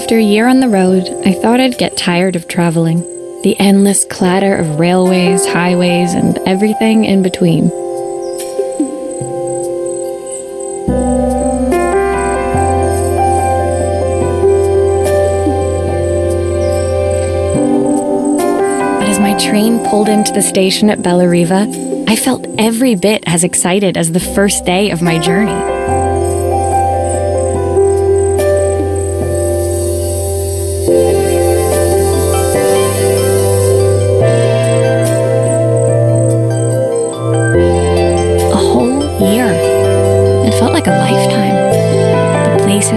After a year on the road, I thought I'd get tired of traveling. The endless clatter of railways, highways, and everything in between. But as my train pulled into the station at Bellariva, I felt every bit as excited as the first day of my journey.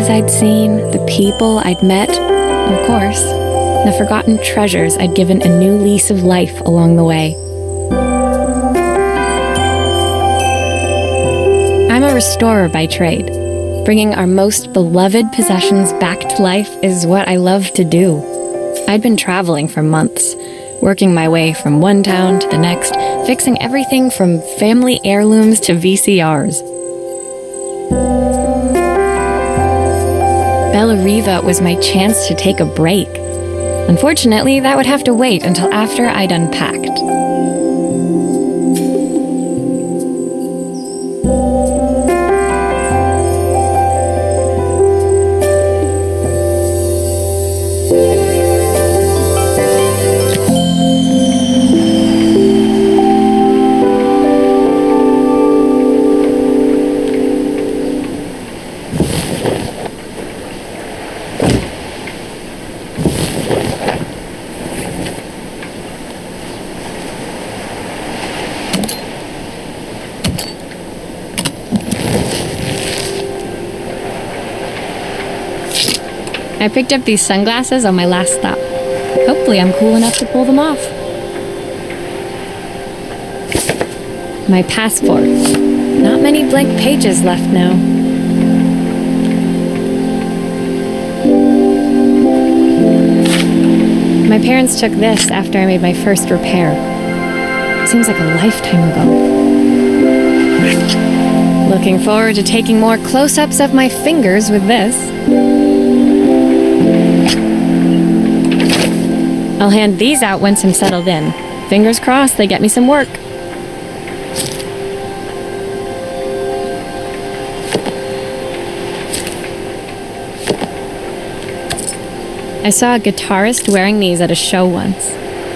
I'd seen, the people I'd met, of course, the forgotten treasures I'd given a new lease of life along the way. I'm a restorer by trade. Bringing our most beloved possessions back to life is what I love to do. I'd been traveling for months, working my way from one town to the next, fixing everything from family heirlooms to VCRs. Bellariva was my chance to take a break. Unfortunately, that would have to wait until after I'd unpacked. I picked up these sunglasses on my last stop. Hopefully I'm cool enough to pull them off. My passport. Not many blank pages left now. My parents took this after I made my first repair. Seems like a lifetime ago. Looking forward to taking more close-ups of my fingers with this. I'll hand these out once I'm settled in. Fingers crossed they get me some work. I saw a guitarist wearing these at a show once.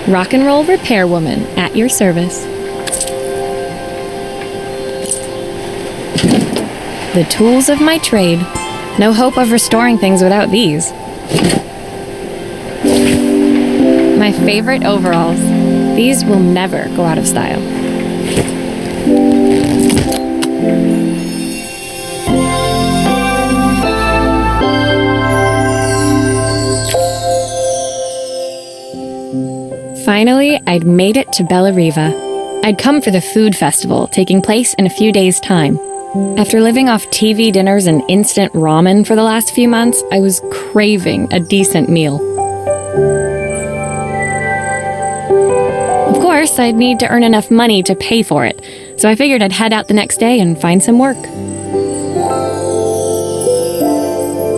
Rock and roll repair woman, at your service. The tools of my trade. No hope of restoring things without these. My favorite overalls. These will never go out of style. Finally, I'd made it to Bellariva. I'd come for the food festival, taking place in a few days' time. After living off TV dinners and instant ramen for the last few months, I was craving a decent meal. Of course, I'd need to earn enough money to pay for it, so I figured I'd head out the next day and find some work.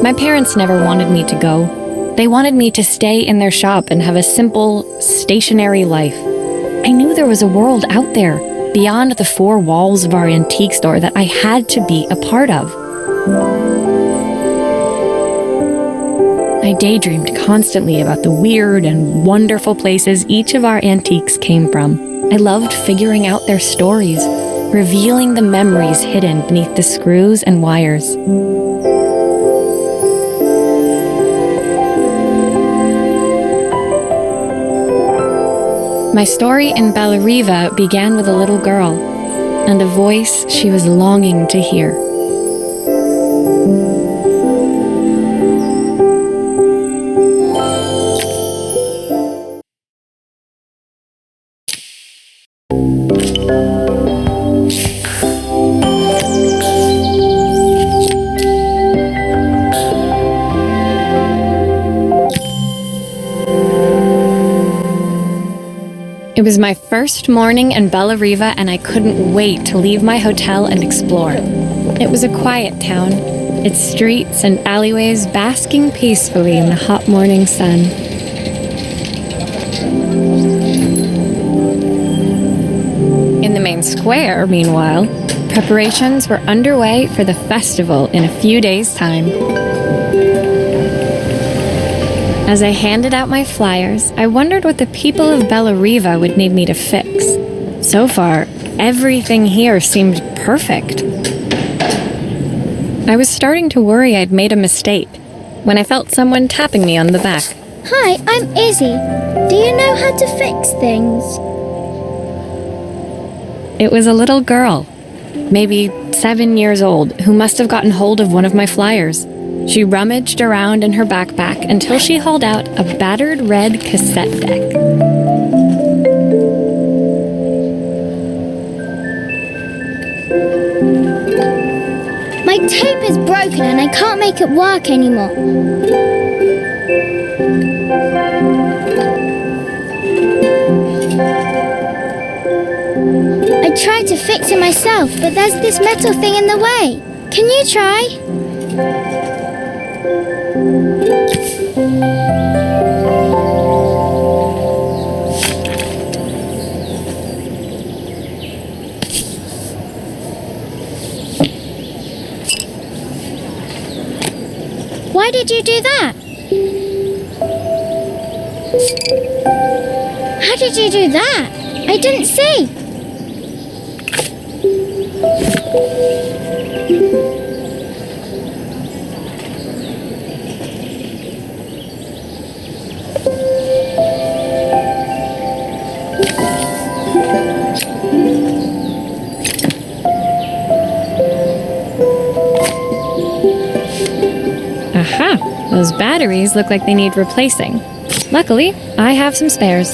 My parents never wanted me to go. They wanted me to stay in their shop and have a simple, stationary life. I knew there was a world out there, beyond the four walls of our antique store, that I had to be a part of. I daydreamed constantly about the weird and wonderful places each of our antiques came from. I loved figuring out their stories, revealing the memories hidden beneath the screws and wires. My story in Bellariva began with a little girl and a voice she was longing to hear. It was my first morning in Bellariva, and I couldn't wait to leave my hotel and explore. It was a quiet town, its streets and alleyways basking peacefully in the hot morning sun. In the main square, meanwhile, preparations were underway for the festival in a few days' time. As I handed out my flyers, I wondered what the people of Bellariva would need me to fix. So far, everything here seemed perfect. I was starting to worry I'd made a mistake when I felt someone tapping me on the back. Hi, I'm Izzy. Do you know how to fix things? It was a little girl, maybe 7 years old, who must have gotten hold of one of my flyers. She rummaged around in her backpack until she hauled out a battered red cassette deck. My tape is broken and I can't make it work anymore. I tried to fix it myself, but there's this metal thing in the way. Can you try? Why did you do that? How did you do that? I didn't see. Aha! Those batteries look like they need replacing. Luckily, I have some spares.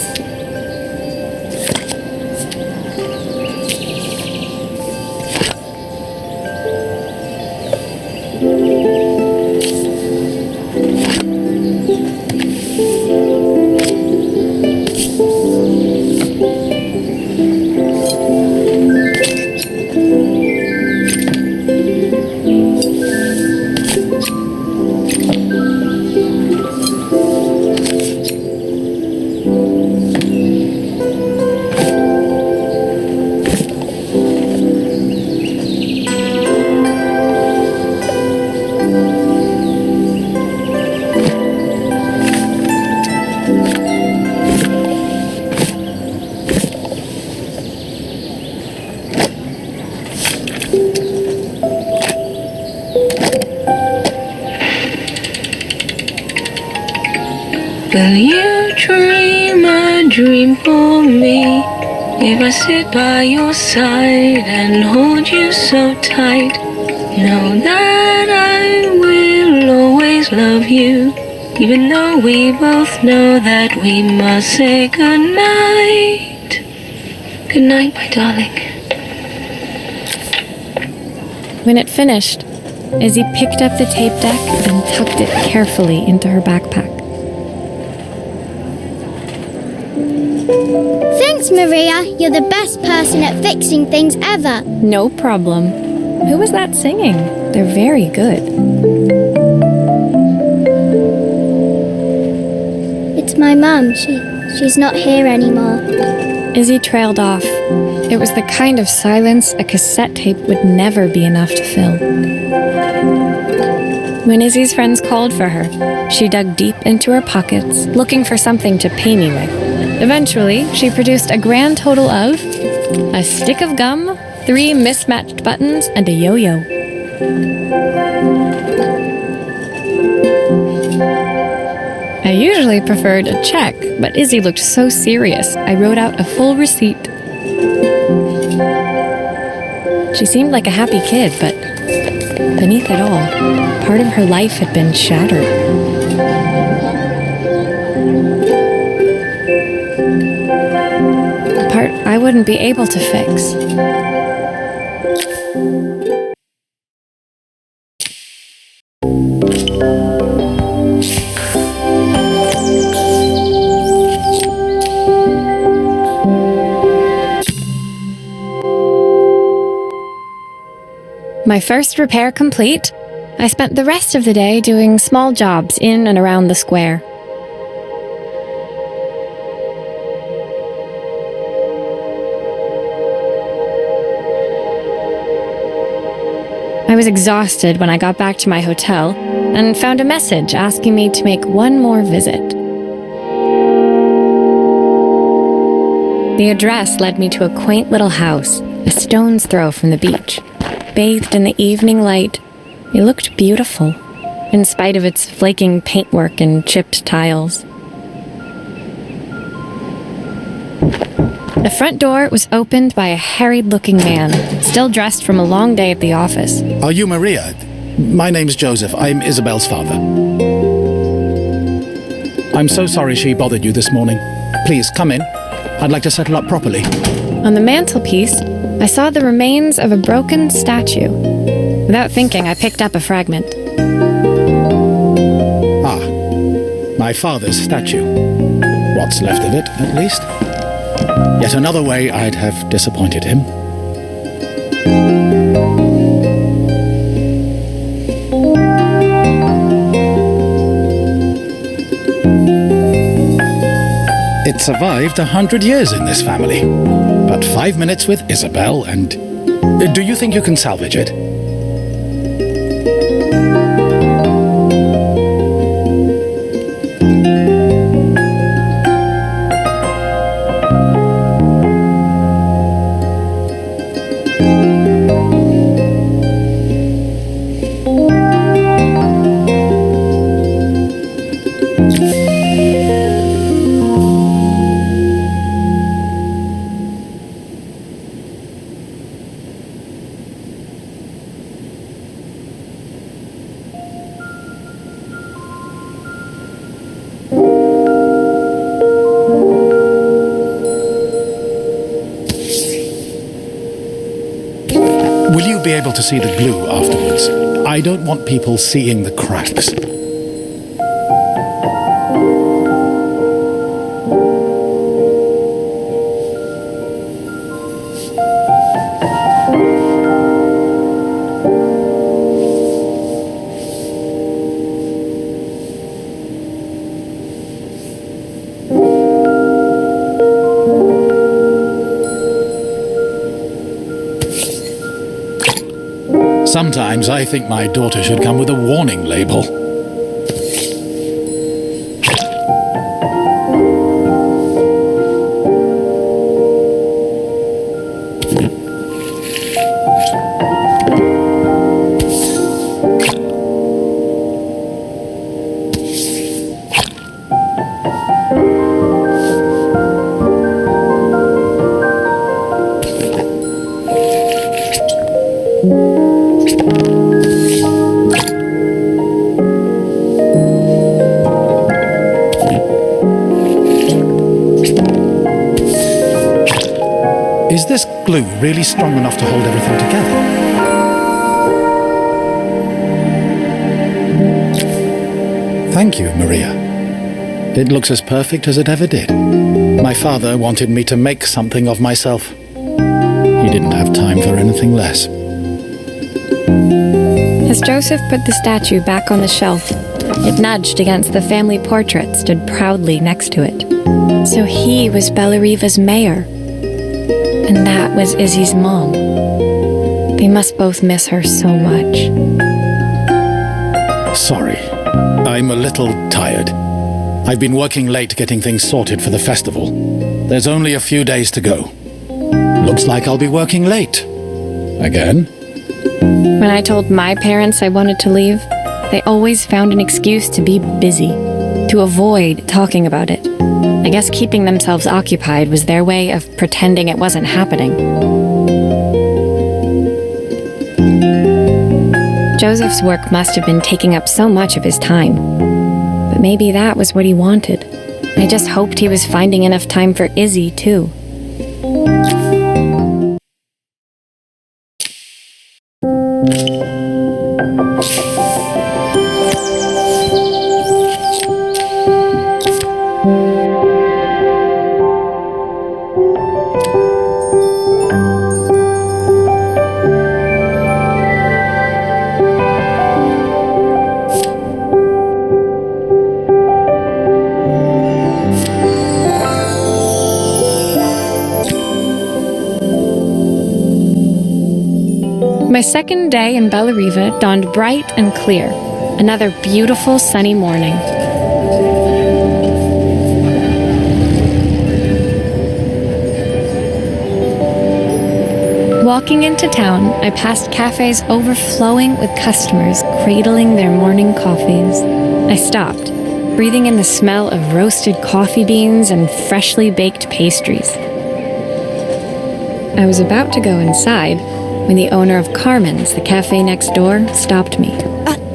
Will you dream a dream for me? If I sit by your side and hold you so tight, know that I will always love you, even though we both know that we must say goodnight. Good night, my darling. When it finished, Izzy picked up the tape deck and tucked it carefully into her backpack. Thanks, Maria. You're the best person at fixing things ever. No problem. Who was that singing? They're very good. It's my mum. She's not here anymore. Izzy trailed off. It was the kind of silence a cassette tape would never be enough to fill. When Izzy's friends called for her, she dug deep into her pockets, looking for something to pay me with. Eventually, she produced a grand total of a stick of gum, 3 mismatched buttons, and a yo-yo. I usually preferred a check, but Izzy looked so serious, I wrote out a full receipt. She seemed like a happy kid, but beneath it all, part of her life had been shattered. A part I wouldn't be able to fix. My first repair complete, I spent the rest of the day doing small jobs in and around the square. I was exhausted when I got back to my hotel and found a message asking me to make one more visit. The address led me to a quaint little house, a stone's throw from the beach. Bathed in the evening light, it looked beautiful, in spite of its flaking paintwork and chipped tiles. The front door was opened by a harried-looking man, still dressed from a long day at the office. Are you Maria? My name's Joseph. I'm Isabel's father. I'm so sorry she bothered you this morning. Please, come in. I'd like to settle up properly. On the mantelpiece, I saw the remains of a broken statue. Without thinking, I picked up a fragment. Ah, my father's statue. What's left of it, at least. Yet another way I'd have disappointed him. It survived 100 years in this family. But 5 minutes with Isabel and... Do you think you can salvage it? Will you be able to see the glue afterwards? I don't want people seeing the cracks. Sometimes I think my daughter should come with a warning label. Is this glue really strong enough to hold everything together? Thank you, Maria. It looks as perfect as it ever did. My father wanted me to make something of myself. He didn't have time for anything less. As Joseph put the statue back on the shelf, it nudged against the family portrait stood proudly next to it. So he was Bellariva's mayor. And that was Izzy's mom. They must both miss her so much. Sorry. I'm a little tired. I've been working late getting things sorted for the festival. There's only a few days to go. Looks like I'll be working late. Again? When I told my parents I wanted to leave, they always found an excuse to be busy, to avoid talking about it. I guess keeping themselves occupied was their way of pretending it wasn't happening. Joseph's work must have been taking up so much of his time. But maybe that was what he wanted. I just hoped he was finding enough time for Izzy, too. My second day in Bellariva dawned bright and clear. Another beautiful sunny morning. Walking into town, I passed cafes overflowing with customers cradling their morning coffees. I stopped, breathing in the smell of roasted coffee beans and freshly baked pastries. I was about to go inside when the owner of Carmen's, the cafe next door, stopped me.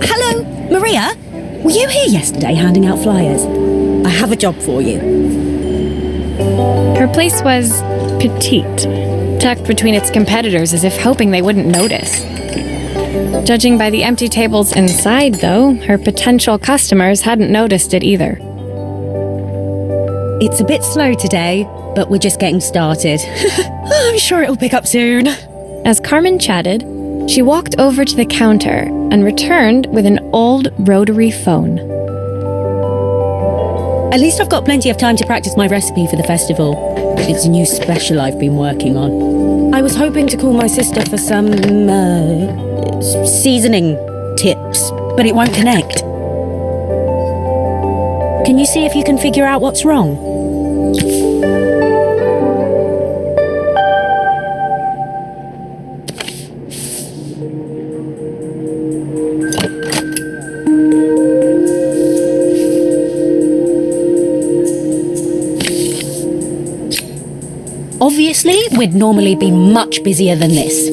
Hello, Maria? Were you here yesterday handing out flyers? I have a job for you. Her place was petite, tucked between its competitors as if hoping they wouldn't notice. Judging by the empty tables inside, though, her potential customers hadn't noticed it either. It's a bit slow today, but we're just getting started. I'm sure it'll pick up soon. As Carmen chatted, she walked over to the counter and returned with an old rotary phone. At least I've got plenty of time to practice my recipe for the festival. It's a new special I've been working on. I was hoping to call my sister for some, seasoning tips, but it won't connect. Can you see if you can figure out what's wrong? Obviously, we'd normally be much busier than this.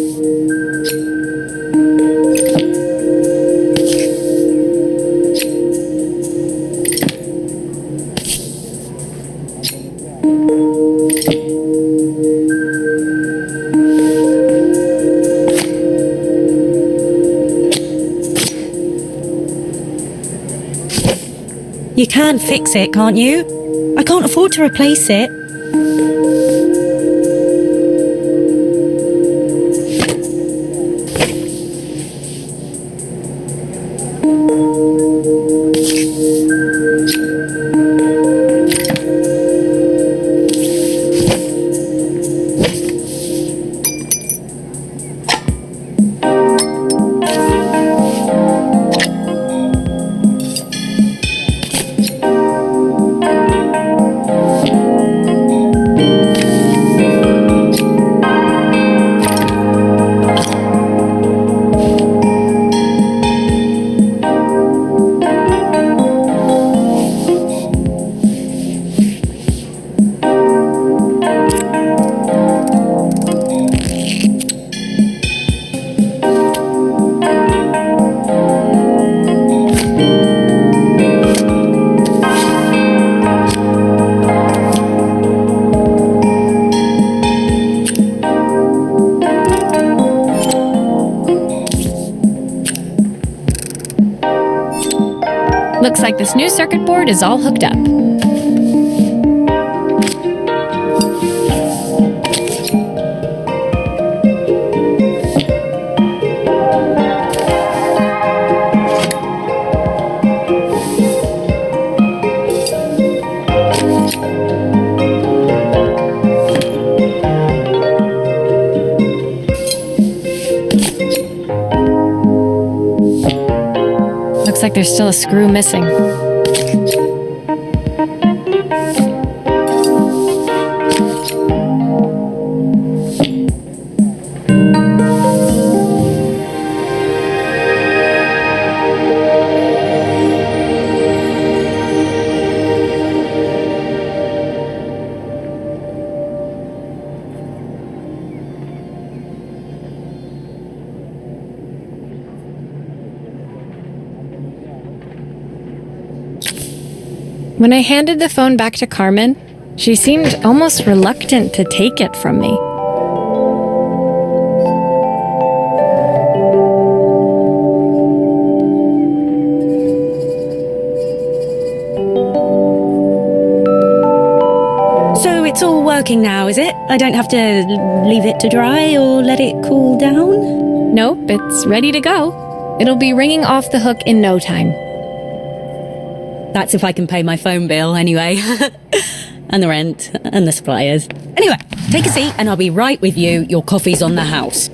You can fix it, can't you? I can't afford to replace it. Looks like this new circuit board is all hooked up. Looks like like there's still a screw missing. When I handed the phone back to Carmen, she seemed almost reluctant to take it from me. So it's all working now, is it? I don't have to leave it to dry or let it cool down? Nope, it's ready to go. It'll be ringing off the hook in no time. That's if I can pay my phone bill anyway. And the rent and the suppliers. Anyway, take a seat and I'll be right with you. Your coffee's on the house.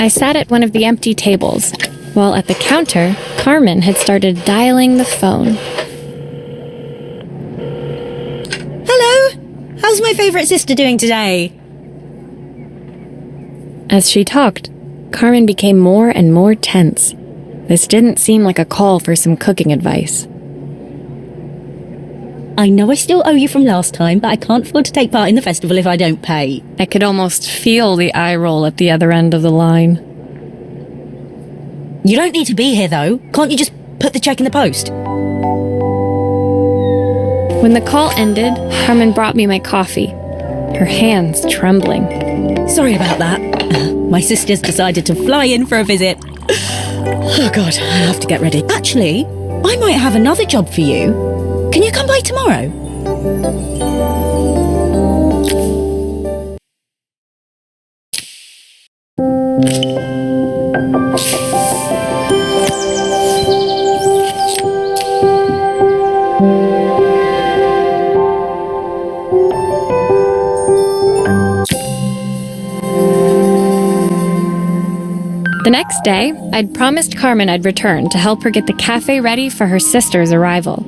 I sat at one of the empty tables, while at the counter, Carmen had started dialing the phone. Hello? How's my favourite sister doing today? As she talked, Carmen became more and more tense. This didn't seem like a call for some cooking advice. I know I still owe you from last time, but I can't afford to take part in the festival if I don't pay. I could almost feel the eye roll at the other end of the line. You don't need to be here, though. Can't you just put the check in the post? When the call ended, Carmen brought me my coffee, her hands trembling. Sorry about that. My sister's decided to fly in for a visit. Oh God, I have to get ready. Actually, I might have another job for you. Can you come by tomorrow? The next day, I'd promised Carmen I'd return to help her get the cafe ready for her sister's arrival.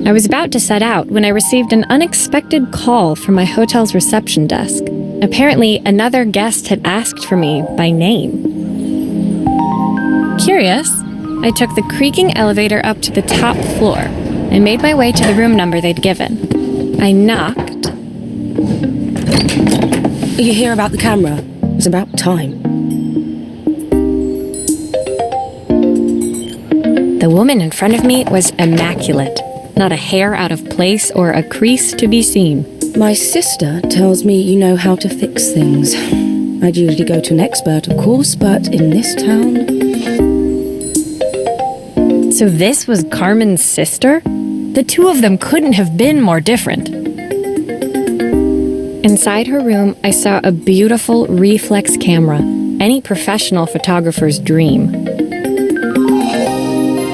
I was about to set out when I received an unexpected call from my hotel's reception desk. Apparently, another guest had asked for me by name. Curious, I took the creaking elevator up to the top floor and made my way to the room number they'd given. I knocked. You hear about the camera? It's about time. The woman in front of me was immaculate. Not a hair out of place or a crease to be seen. My sister tells me you know how to fix things. I'd usually go to an expert, of course, but in this town... So this was Carmen's sister? The two of them couldn't have been more different. Inside her room, I saw a beautiful reflex camera, any professional photographer's dream.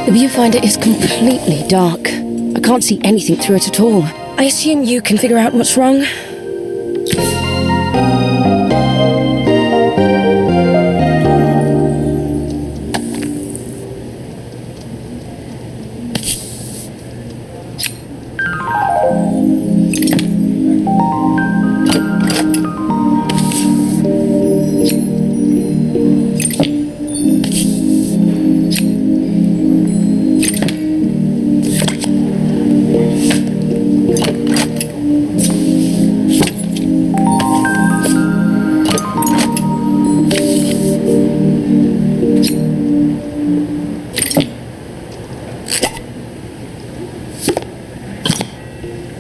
The viewfinder is completely dark. I can't see anything through it at all. I assume you can figure out what's wrong?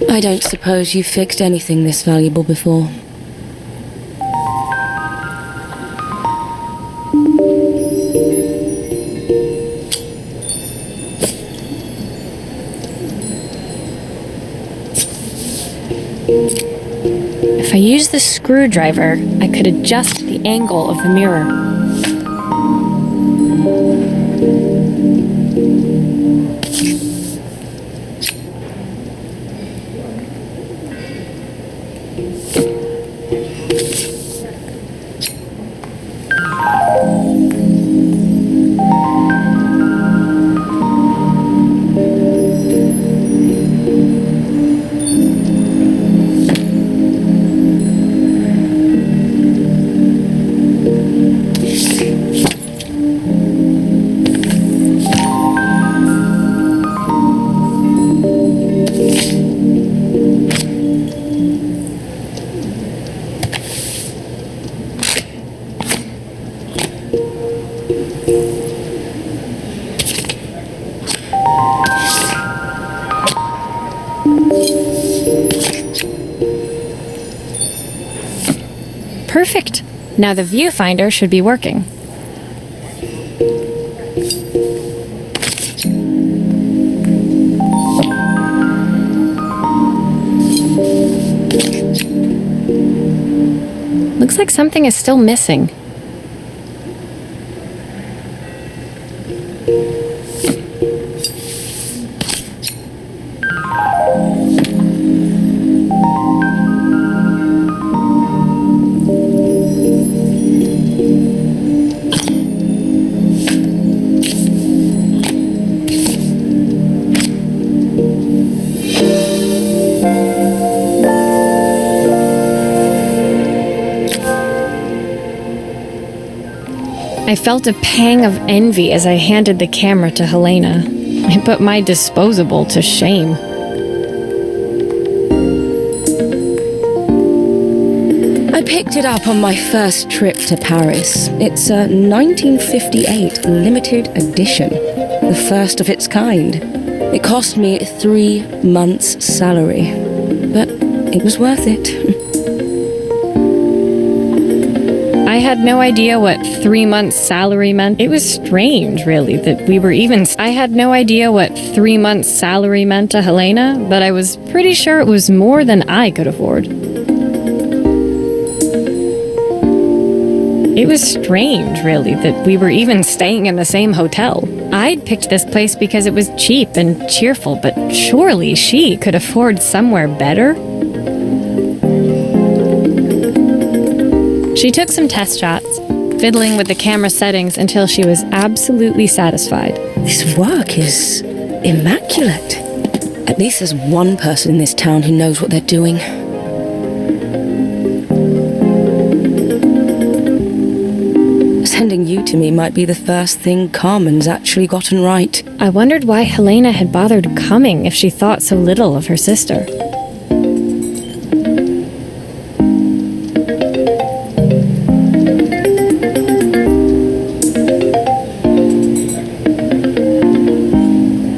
I don't suppose you've fixed anything this valuable before. If I used the screwdriver, I could adjust the angle of the mirror. Perfect. Now the viewfinder should be working. Looks like something is still missing. I felt a pang of envy as I handed the camera to Helena. I put my disposable to shame. I picked it up on my first trip to Paris. It's a 1958 limited edition, the first of its kind. It cost me 3 months' salary, but it was worth it. I had no idea what 3 months' salary meant. It was strange, really, that we were even... I had no idea what 3 months' salary meant to Helena, but I was pretty sure it was more than I could afford. It was strange, really, that we were even staying in the same hotel. I'd picked this place because it was cheap and cheerful, but surely she could afford somewhere better? She took some test shots, fiddling with the camera settings until she was absolutely satisfied. This work is immaculate. At least there's one person in this town who knows what they're doing. Sending you to me might be the first thing Carmen's actually gotten right. I wondered why Helena had bothered coming if she thought so little of her sister.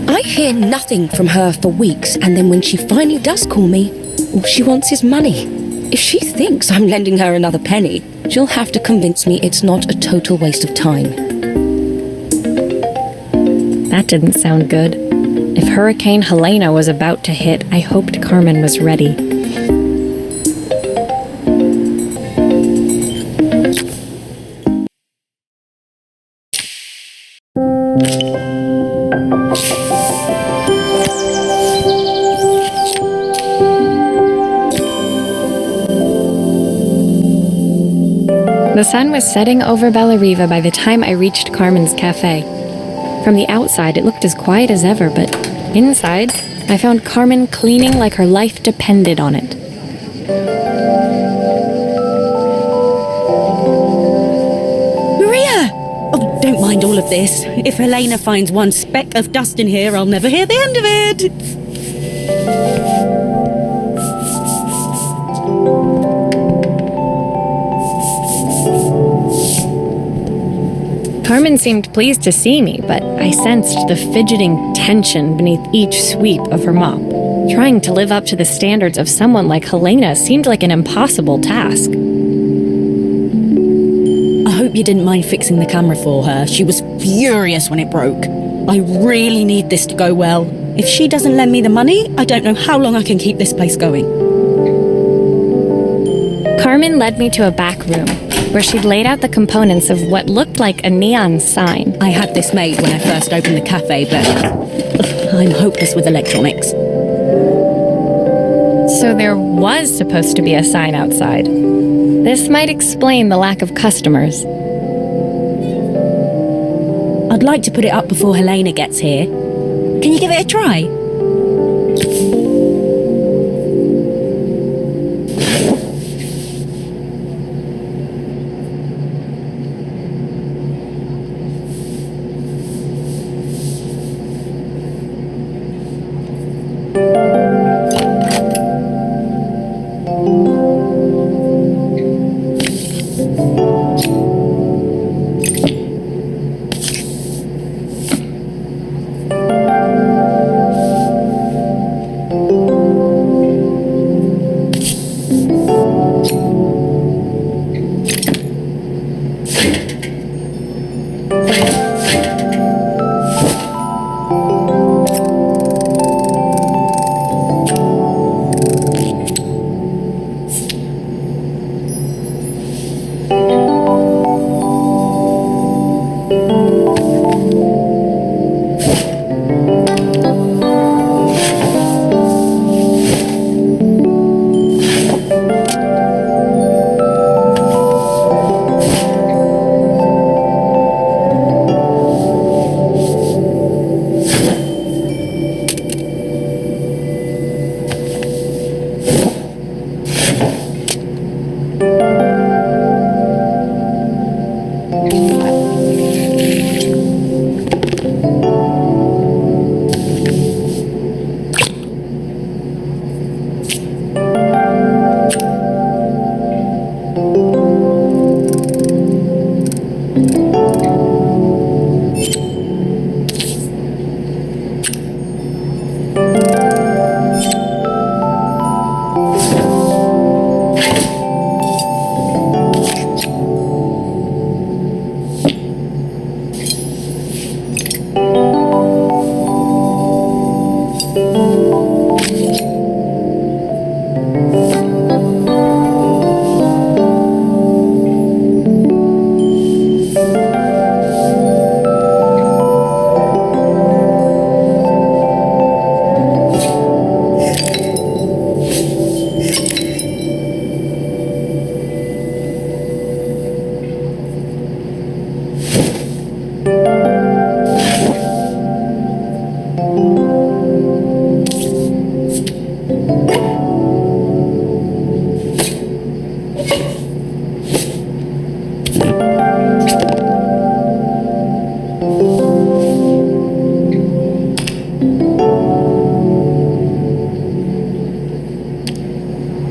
I hear nothing from her for weeks, and then when she finally does call me, all she wants is money. If she thinks I'm lending her another penny, she'll have to convince me it's not a total waste of time. That didn't sound good. If Hurricane Helena was about to hit, I hoped Carmen was ready. The sun was setting over Bellariva by the time I reached Carmen's cafe. From the outside, it looked as quiet as ever, but inside, I found Carmen cleaning like her life depended on it. Maria! Oh, don't mind all of this. If Helena finds one speck of dust in here, I'll never hear the end of it. Carmen seemed pleased to see me, but I sensed the fidgeting tension beneath each sweep of her mop. Trying to live up to the standards of someone like Helena seemed like an impossible task. I hope you didn't mind fixing the camera for her. She was furious when it broke. I really need this to go well. If she doesn't lend me the money, I don't know how long I can keep this place going. Carmen led me to a back room, where she'd laid out the components of what looked like a neon sign. I had this made when I first opened the cafe, but I'm hopeless with electronics. So there was supposed to be a sign outside. This might explain the lack of customers. I'd like to put it up before Helena gets here. Can you give it a try?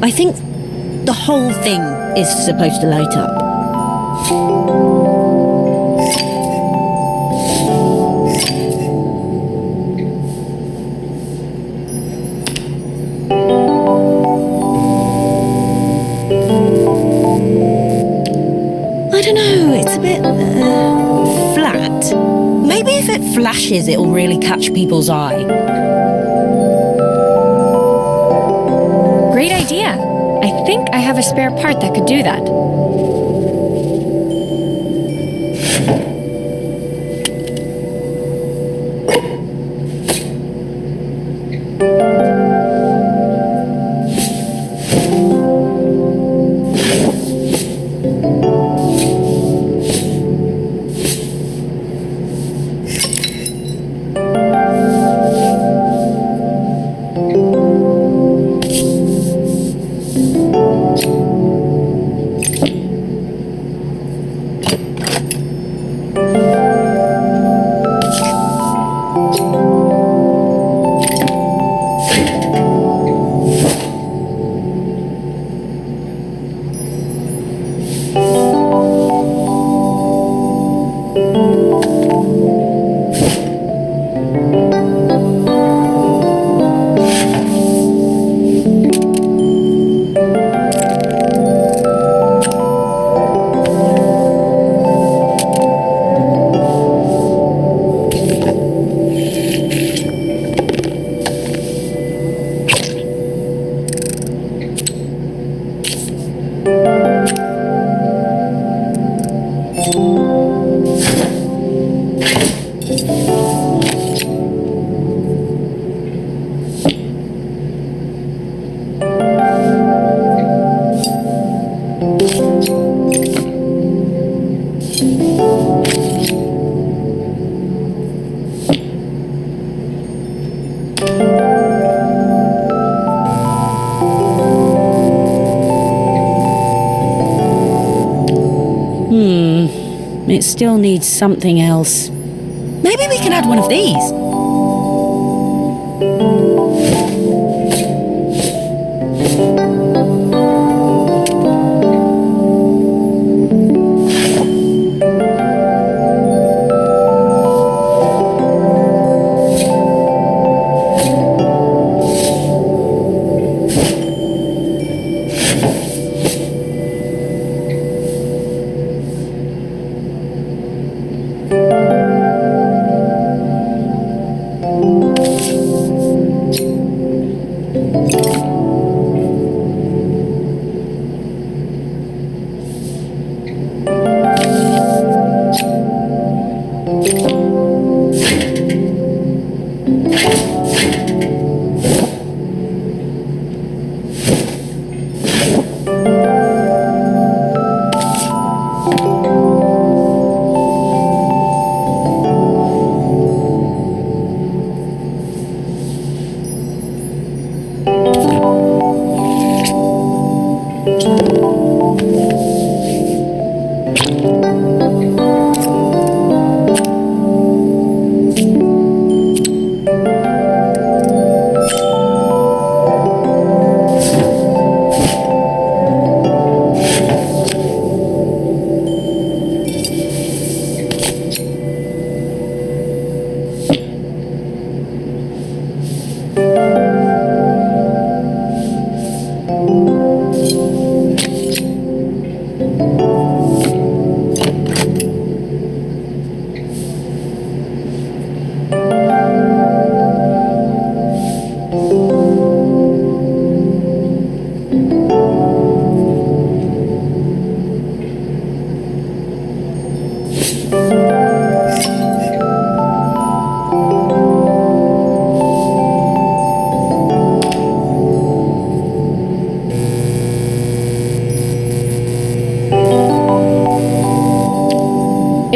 I think the whole thing is supposed to light up. I don't know, it's a bit flat. Maybe if it flashes, it'll really catch people's eye. Great idea. I think I have a spare part that could do that. It still needs something else. Maybe we can add one of these.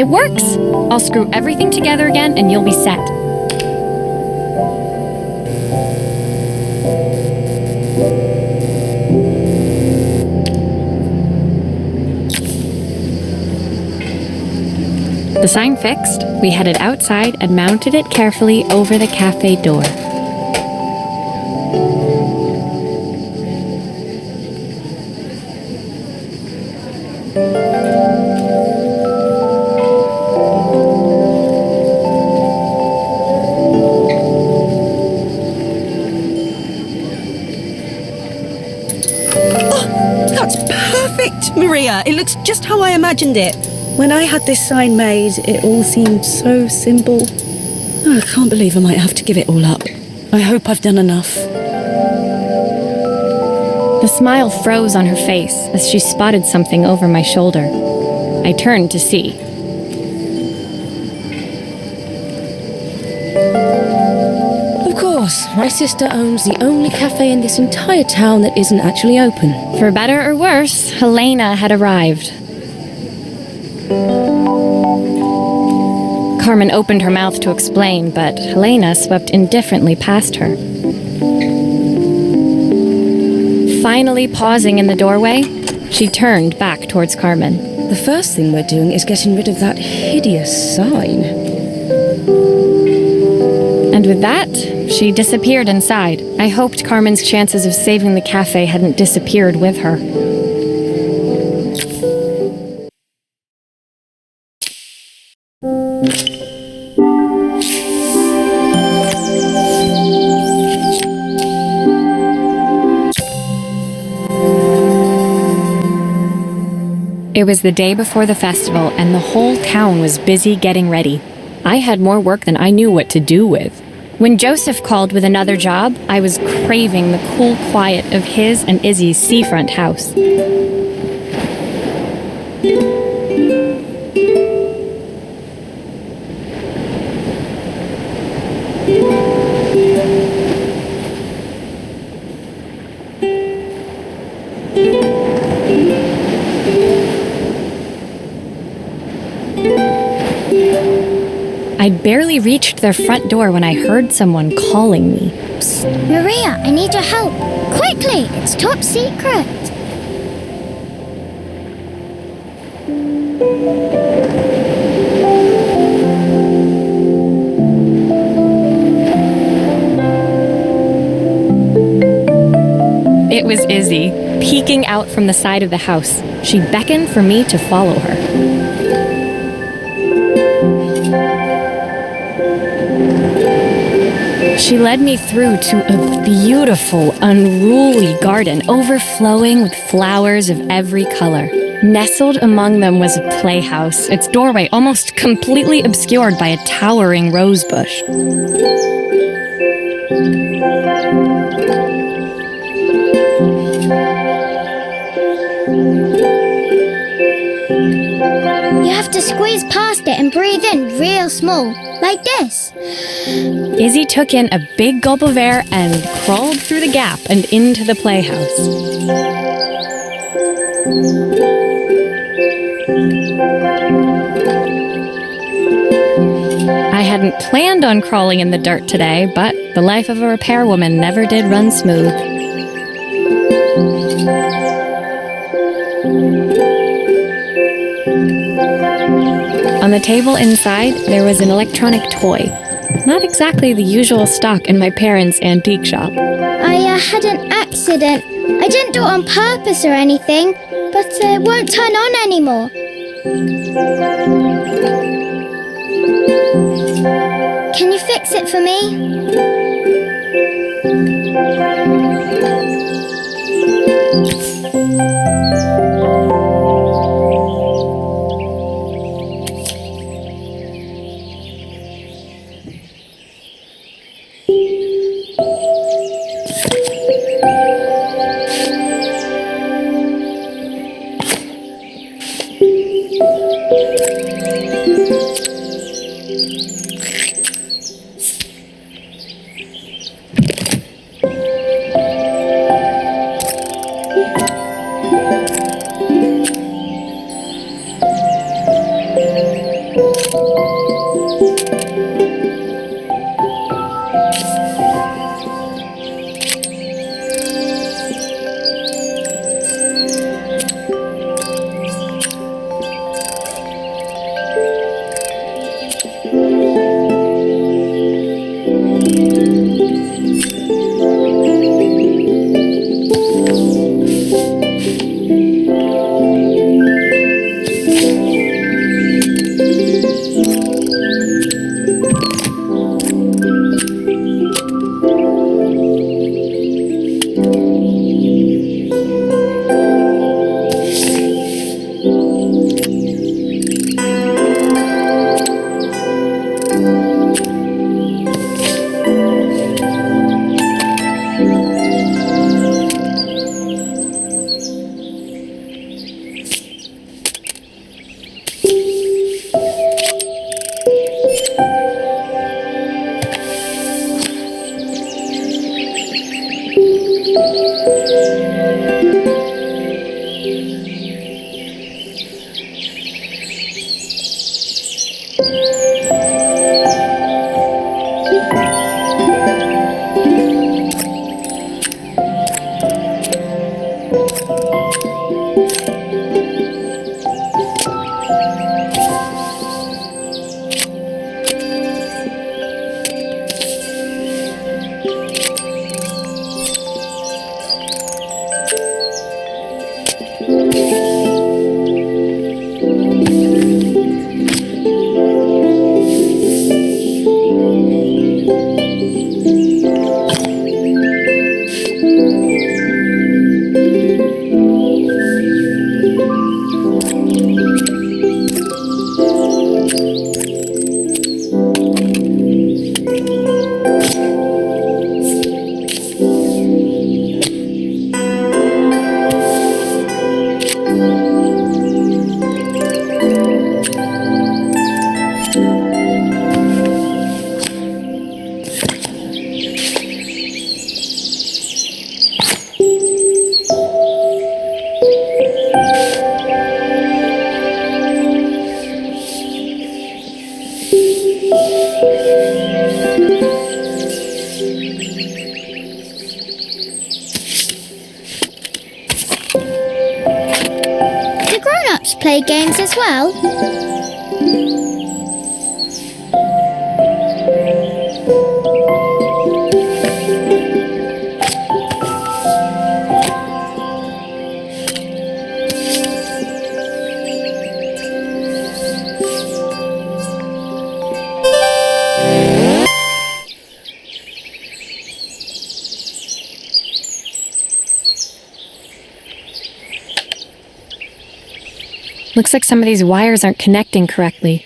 it works. I'll screw everything together again and you'll be set. The sign fixed, we headed outside and mounted it carefully over the cafe door. That's perfect, Maria. It looks just how I imagined it. When I had this sign made, it all seemed so simple. Oh, I can't believe I might have to give it all up. I hope I've done enough. The smile froze on her face as she spotted something over my shoulder. I turned to see. Of course, my sister owns the only cafe in this entire town that isn't actually open. For better or worse, Helena had arrived. Carmen opened her mouth to explain, but Helena swept indifferently past her. Finally pausing in the doorway, she turned back towards Carmen. The first thing we're doing is getting rid of that hideous sign. And with that, she disappeared inside. I hoped Carmen's chances of saving the cafe hadn't disappeared with her. It was the day before the festival, and the whole town was busy getting ready. I had more work than I knew what to do with. When Joseph called with another job, I was craving the cool quiet of his and Izzy's seafront house. I'd barely reached their front door when I heard someone calling me. Psst, Maria, I need your help. Quickly, it's top secret. It was Izzy, peeking out from the side of the house. She beckoned for me to follow her. She led me through to a beautiful, unruly garden overflowing with flowers of every color. Nestled among them was a playhouse, its doorway almost completely obscured by a towering rose bush. You have to squeeze past it and breathe in real small, like this. Izzy took in a big gulp of air and crawled through the gap and into the playhouse. I hadn't planned on crawling in the dirt today, but the life of a repairwoman never did run smooth. On the table inside, there was an electronic toy. Not exactly the usual stock in my parents' antique shop. I had an accident. I didn't do it on purpose or anything, but it won't turn on anymore. Can you fix it for me? grown-ups play games as well? Looks like some of these wires aren't connecting correctly.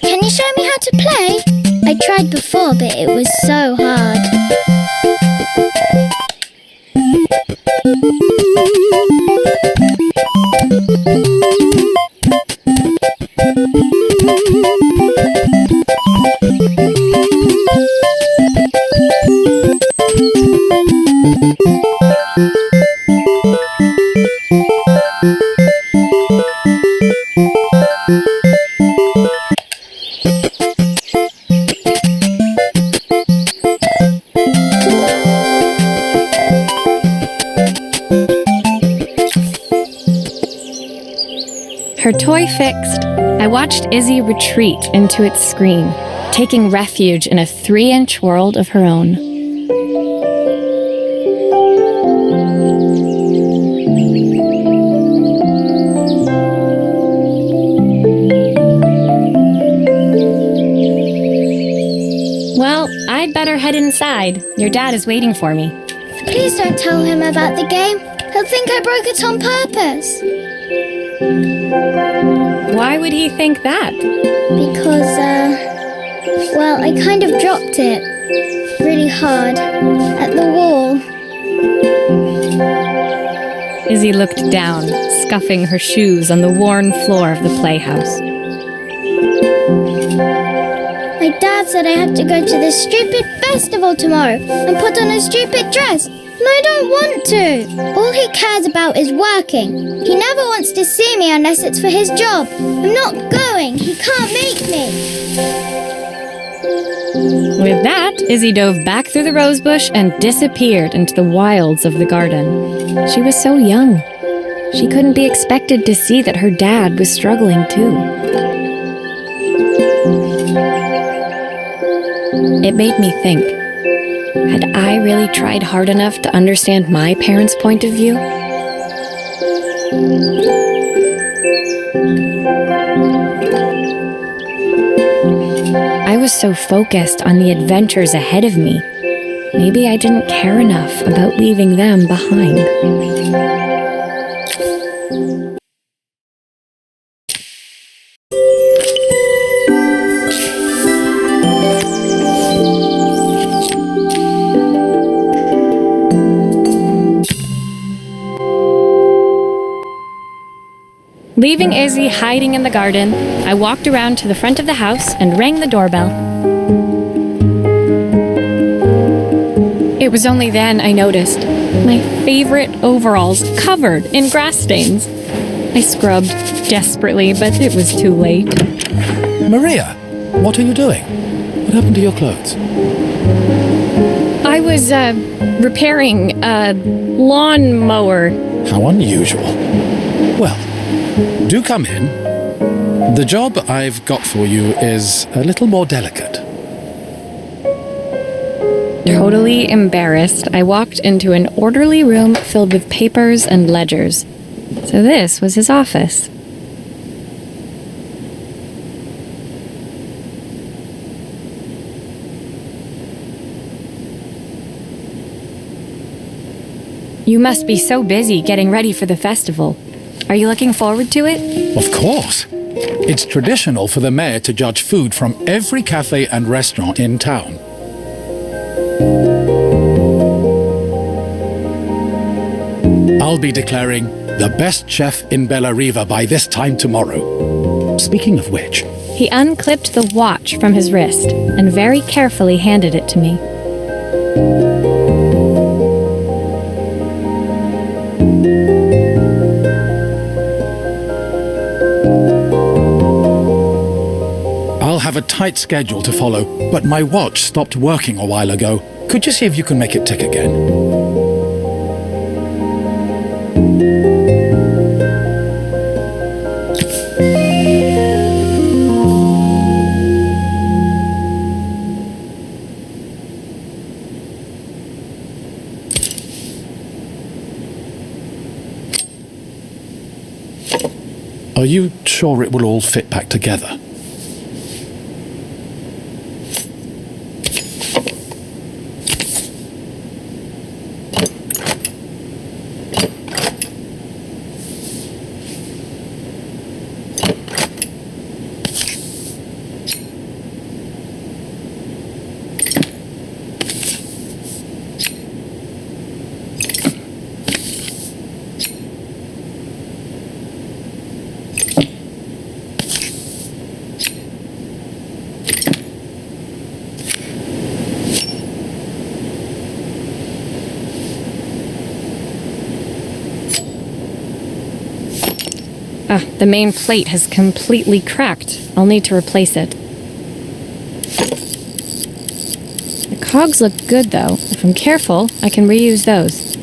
Can you show me how to play? I tried before, but it was so hard. Her toy fixed, I watched Izzy retreat into its screen, taking refuge in a 3-inch world of her own. Well, I'd better head inside. Your dad is waiting for me. Please don't tell him about the game. He'll think I broke it on purpose. Why would he think that? Because, well, I kind of dropped it really hard at the wall. Izzy looked down, scuffing her shoes on the worn floor of the playhouse. My dad said I have to go to this stupid festival tomorrow and put on a stupid dress. And I don't want to. All he cares about is working. He never wants to see me unless it's for his job. I'm not going. He can't make me. With that, Izzy dove back through the rosebush and disappeared into the wilds of the garden. She was so young. She couldn't be expected to see that her dad was struggling too. It made me think, had I really tried hard enough to understand my parents' point of view? I was so focused on the adventures ahead of me. Maybe I didn't care enough about leaving them behind. Leaving Izzy hiding in the garden, I walked around to the front of the house and rang the doorbell. It was only then I noticed my favorite overalls covered in grass stains. I scrubbed desperately, but it was too late. Maria, what are you doing? What happened to your clothes? I was, repairing a lawnmower. How unusual. Well, do come in. The job I've got for you is a little more delicate. Totally embarrassed, I walked into an orderly room filled with papers and ledgers. So this was his office. You must be so busy getting ready for the festival. Are you looking forward to it? Of course. It's traditional for the mayor to judge food from every cafe and restaurant in town. I'll be declaring the best chef in Bella Riva by this time tomorrow. Speaking of which... He unclipped the watch from his wrist and very carefully handed it to me. I'll have a tight schedule to follow, but my watch stopped working a while ago. Could you see if you can make it tick again? Are you sure it will all fit back together? The main plate has completely cracked. I'll need to replace it. The cogs look good, though. If I'm careful, I can reuse those.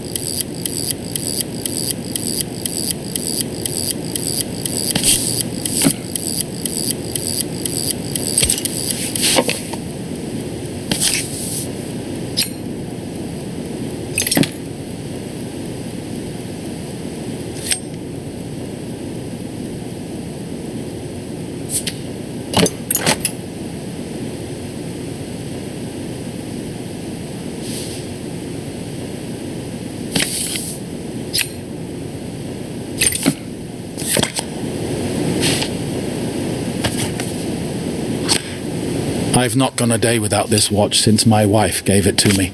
I've not gone a day without this watch since my wife gave it to me.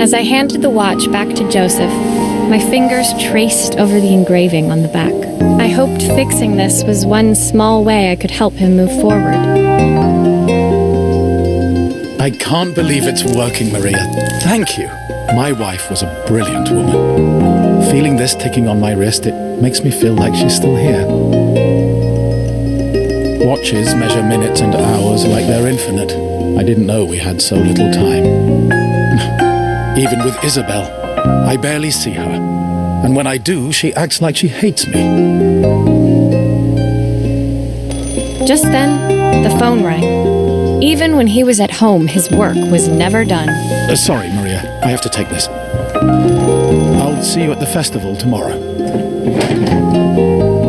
As I handed the watch back to Joseph, my fingers traced over the engraving on the back. I hoped fixing this was one small way I could help him move forward. I can't believe it's working, Maria. Thank you. My wife was a brilliant woman. Feeling this ticking on my wrist, it makes me feel like she's still here. Watches measure minutes and hours like they're infinite. I didn't know we had so little time. Even with Isabel, I barely see her. And when I do, she acts like she hates me. Just then, the phone rang. Even when he was at home, his work was never done. Sorry, Maria. I have to take this. I'll see you at the festival tomorrow.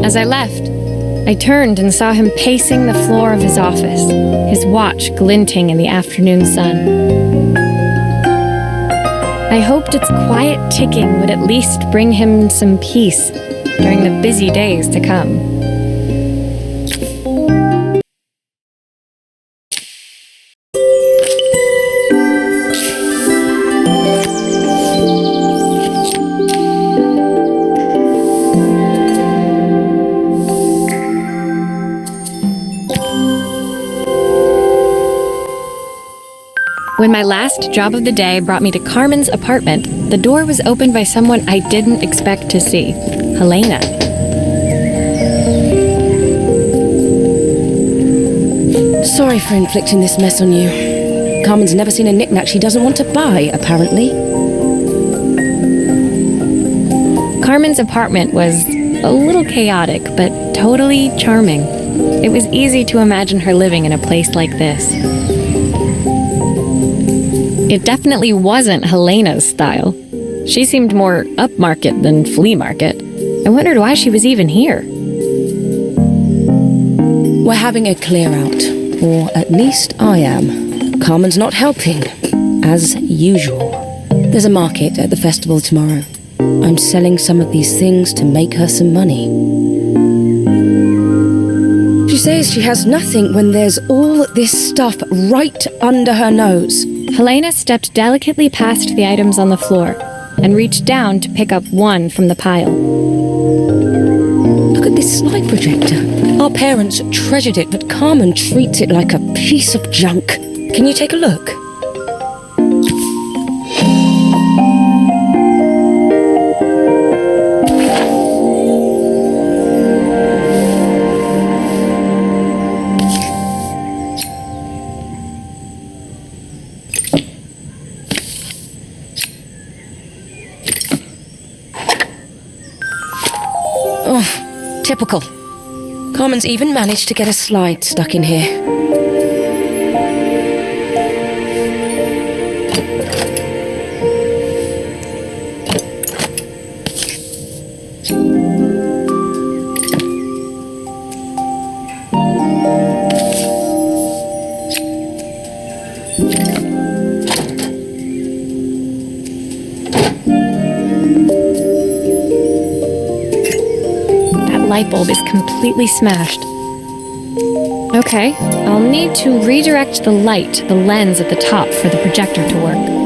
As I left, I turned and saw him pacing the floor of his office, his watch glinting in the afternoon sun. I hoped its quiet ticking would at least bring him some peace during the busy days to come. When my last job of the day brought me to Carmen's apartment, the door was opened by someone I didn't expect to see, Helena. Sorry for inflicting this mess on you. Carmen's never seen a knick-knack she doesn't want to buy, apparently. Carmen's apartment was a little chaotic, but totally charming. It was easy to imagine her living in a place like this. It definitely wasn't Helena's style. She seemed more upmarket than flea market. I wondered why she was even here. We're having a clear out, or at least I am. Carmen's not helping, as usual. There's a market at the festival tomorrow. I'm selling some of these things to make her some money. She says she has nothing when there's all this stuff right under her nose. Helena stepped delicately past the items on the floor and reached down to pick up one from the pile. Look at this slide projector. Our parents treasured it, but Carmen treats it like a piece of junk. Can you take a look? Oh, typical. Carmen's even managed to get a slide stuck in here. Light bulb is completely smashed. Okay, I'll need to redirect the light to the lens at the top for the projector to work.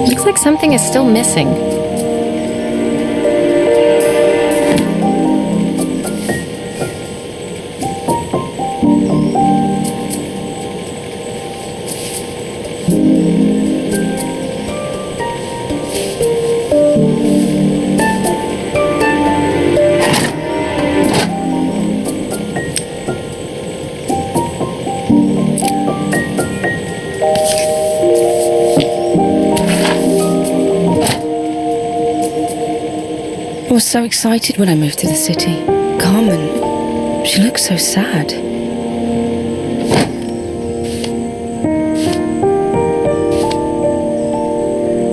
Looks like something is still missing. I was so excited when I moved to the city. Carmen, she looks so sad.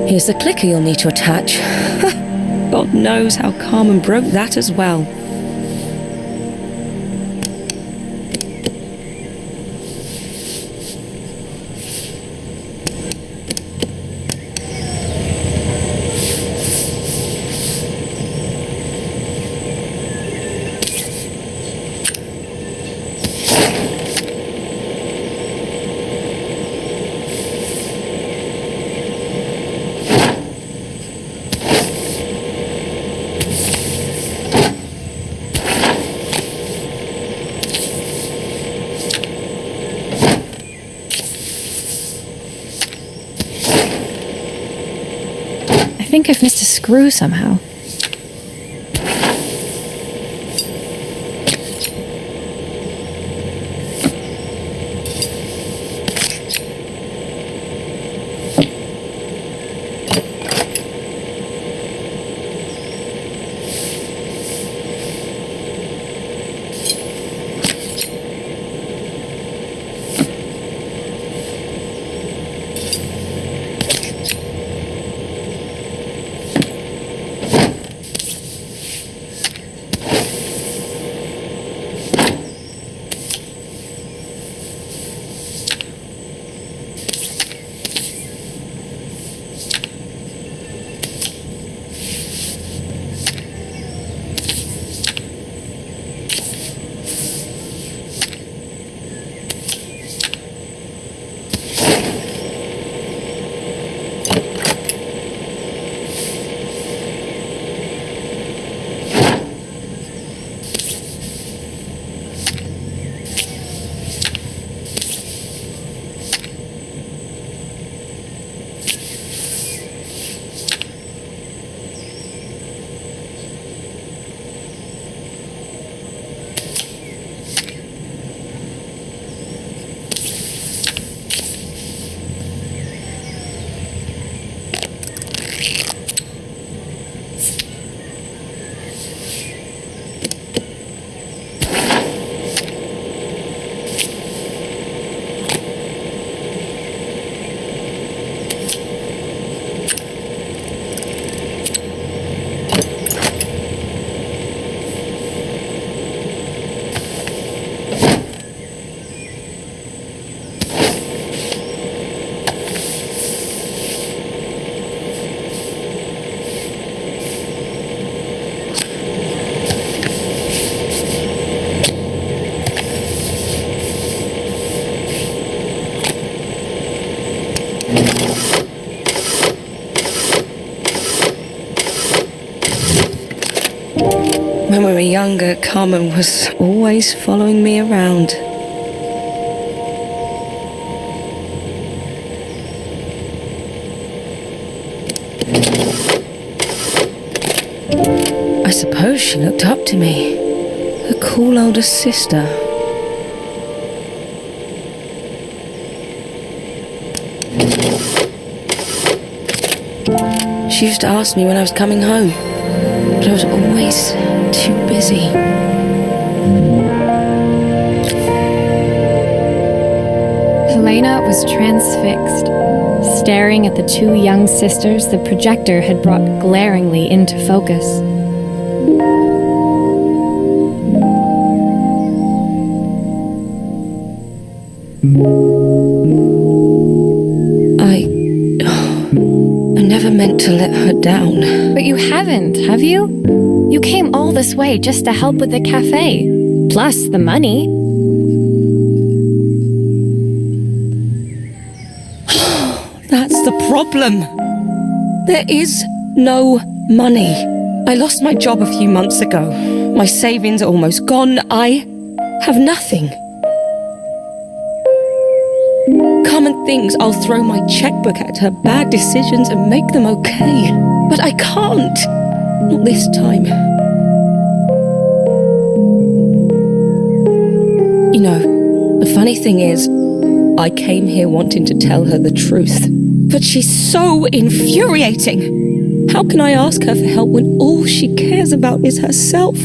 Here's the clicker you'll need to attach. God knows how Carmen broke that as well. I think I've missed a screw somehow. When we were younger, Carmen was always following me around. I suppose she looked up to me. A cool older sister. She used to ask me when I was coming home, but I was always too busy. Helena was transfixed, staring at the two young sisters the projector had brought glaringly into focus. I never meant to let her down. But you haven't, have you? You came all this way just to help with the cafe, plus the money. That's the problem. There is no money. I lost my job a few months ago. My savings are almost gone. I have nothing. Carmen thinks I'll throw my checkbook at her bad decisions and make them okay. But I can't. Not this time. You know, the funny thing is, I came here wanting to tell her the truth. But she's so infuriating. How can I ask her for help when all she cares about is herself?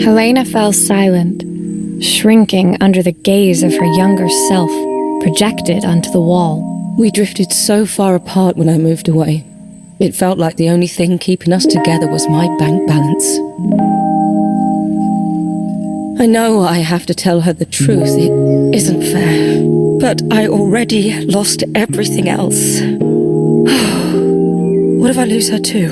Helena fell silent, shrinking under the gaze of her younger self, projected onto the wall. We drifted so far apart when I moved away. It felt like the only thing keeping us together was my bank balance. I know I have to tell her the truth. It isn't fair. But I already lost everything else. What if I lose her too?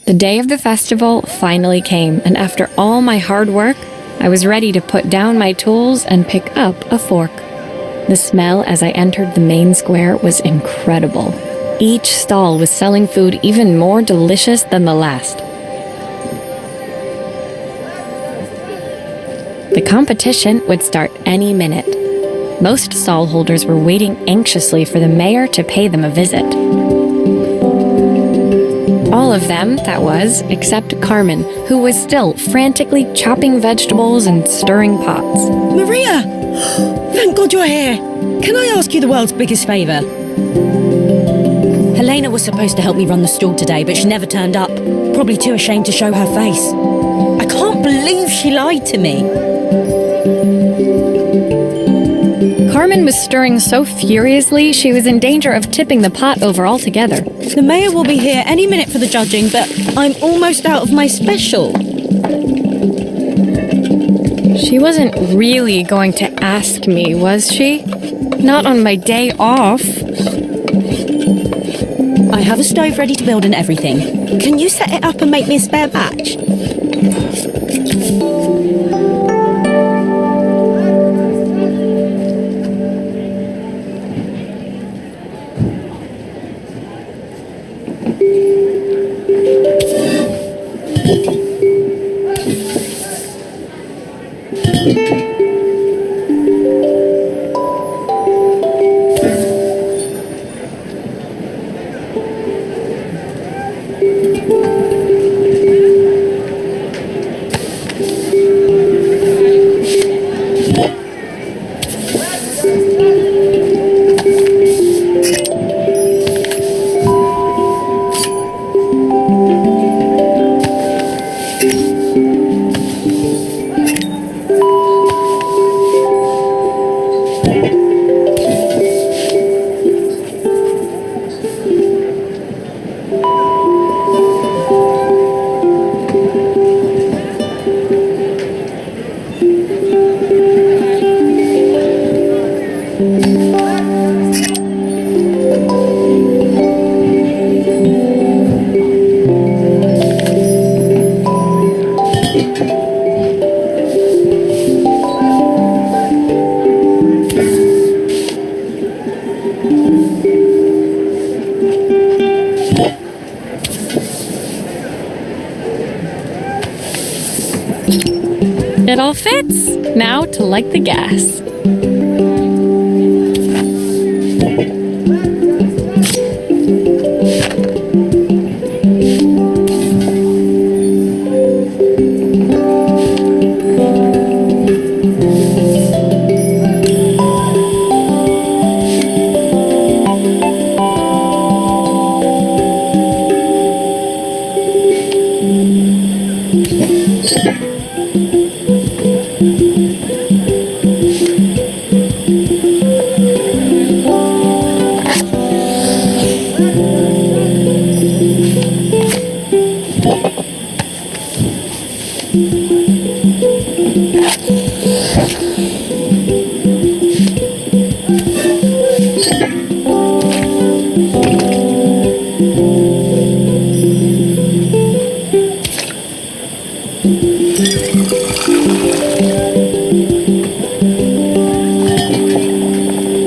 The day of the festival finally came, and after all my hard work, I was ready to put down my tools and pick up a fork. The smell as I entered the main square was incredible. Each stall was selling food even more delicious than the last. The competition would start any minute. Most stall holders were waiting anxiously for the mayor to pay them a visit. All of them, that was, except Carmen, who was still frantically chopping vegetables and stirring pots. Maria! Thank God you're here. Can I ask you the world's biggest favour? Helena was supposed to help me run the stall today, but she never turned up. Probably too ashamed to show her face. I can't believe she lied to me. Carmen was stirring so furiously she was in danger of tipping the pot over altogether. The mayor will be here any minute for the judging, but I'm almost out of my special. She wasn't really going to ask me, was she? Not on my day off. I have a stove ready to build and everything. Can you set it up and make me a spare batch? It all fits. Now to light the gas.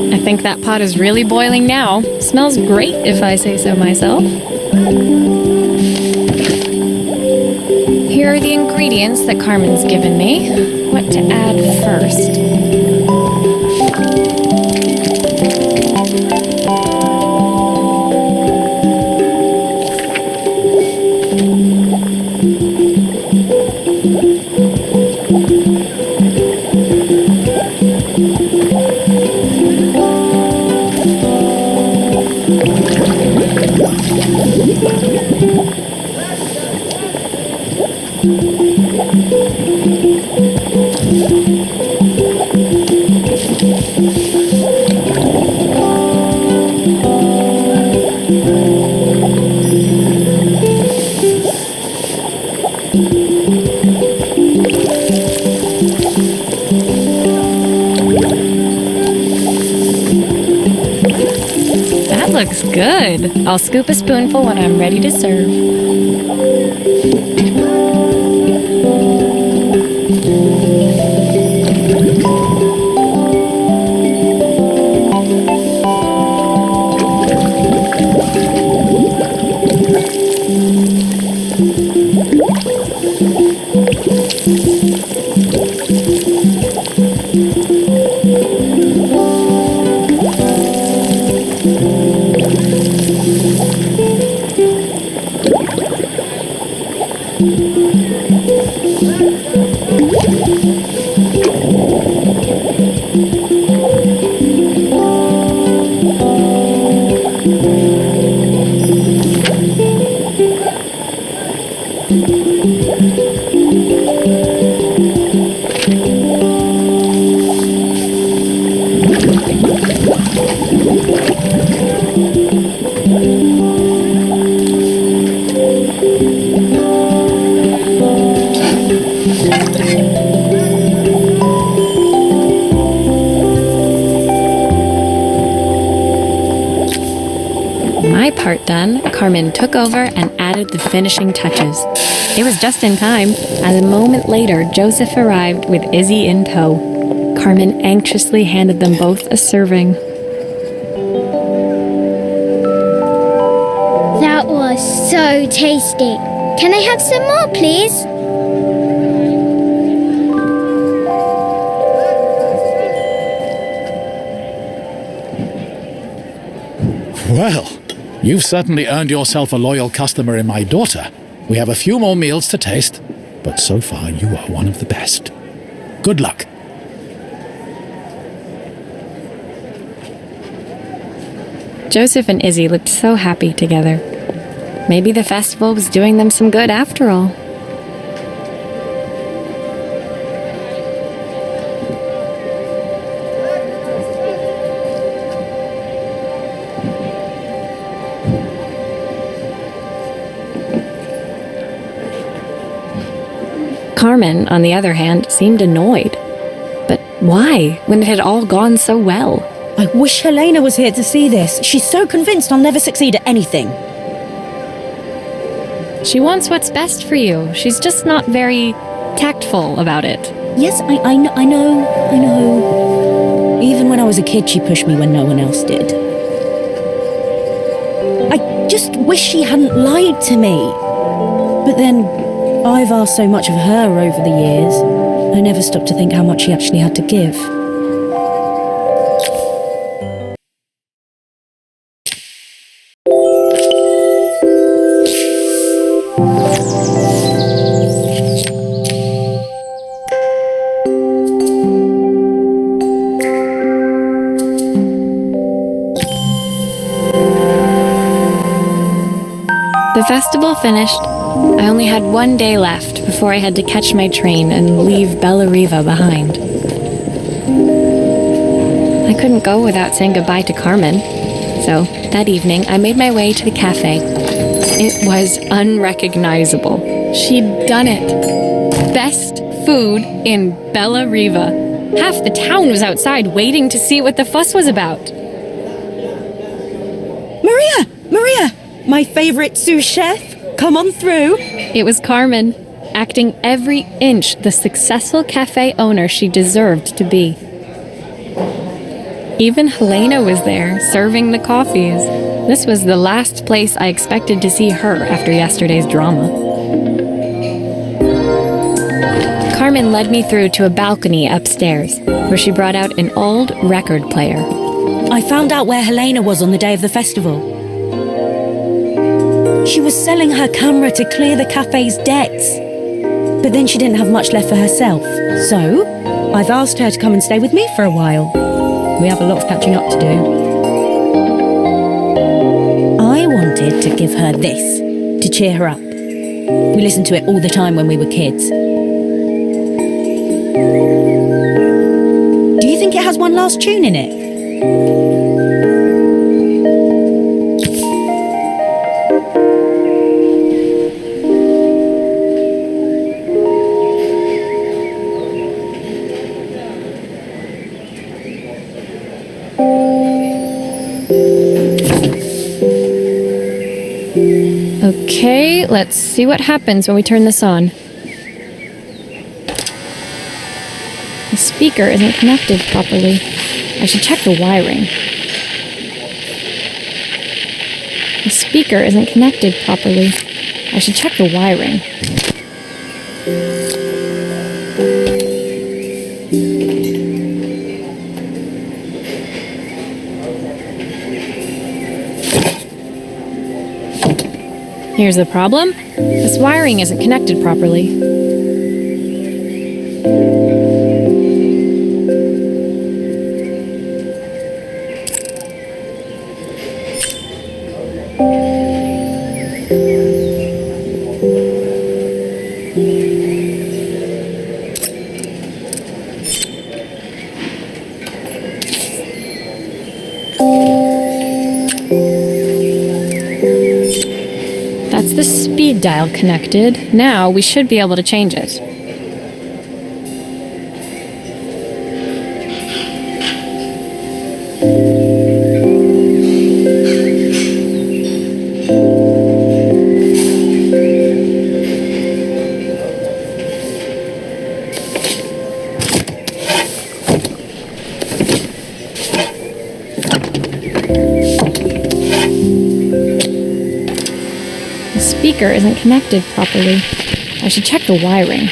I think that pot is really boiling now. Smells great if I say so myself. Here are the ingredients that Carmen's given me. What to add first? That looks good. I'll scoop a spoonful when I'm ready to serve. My part done, Carmen took over and added the finishing touches. It was just in time, as a moment later, Joseph arrived with Izzy in tow. Carmen anxiously handed them both a serving. That was so tasty. Can I have some more, please? Well, you've certainly earned yourself a loyal customer in my daughter. We have a few more meals to taste, but so far you are one of the best. Good luck. Joseph and Izzy looked so happy together. Maybe the festival was doing them some good after all. Carmen, on the other hand, seemed annoyed. But why, when it had all gone so well? I wish Helena was here to see this. She's so convinced I'll never succeed at anything. She wants what's best for you. She's just not very tactful about it. Yes, I know. Even when I was a kid, she pushed me when no one else did. I just wish she hadn't lied to me. But then, I've asked so much of her over the years. I never stopped to think how much he actually had to give. The festival finished. I only had one day left before I had to catch my train and leave Bella Riva behind. I couldn't go without saying goodbye to Carmen. So, that evening, I made my way to the cafe. It was unrecognizable. She'd done it. Best food in Bella Riva. Half the town was outside waiting to see what the fuss was about. Maria! My favourite sous chef! Come on through! It was Carmen, acting every inch the successful cafe owner she deserved to be. Even Helena was there, serving the coffees. This was the last place I expected to see her after yesterday's drama. Carmen led me through to a balcony upstairs, where she brought out an old record player. I found out where Helena was on the day of the festival. She was selling her camera to clear the cafe's debts. But then she didn't have much left for herself. So, I've asked her to come and stay with me for a while. We have a lot of catching up to do. I wanted to give her this, to cheer her up. We listened to it all the time when we were kids. Do you think it has one last tune in it? Okay, let's see what happens when we turn this on. The speaker isn't connected properly. I should check the wiring. The speaker isn't connected properly. I should check the wiring. Here's the problem. This wiring isn't connected properly. That's the speed dial connected. Now we should be able to change it. The speaker isn't connected properly. I should check the wiring.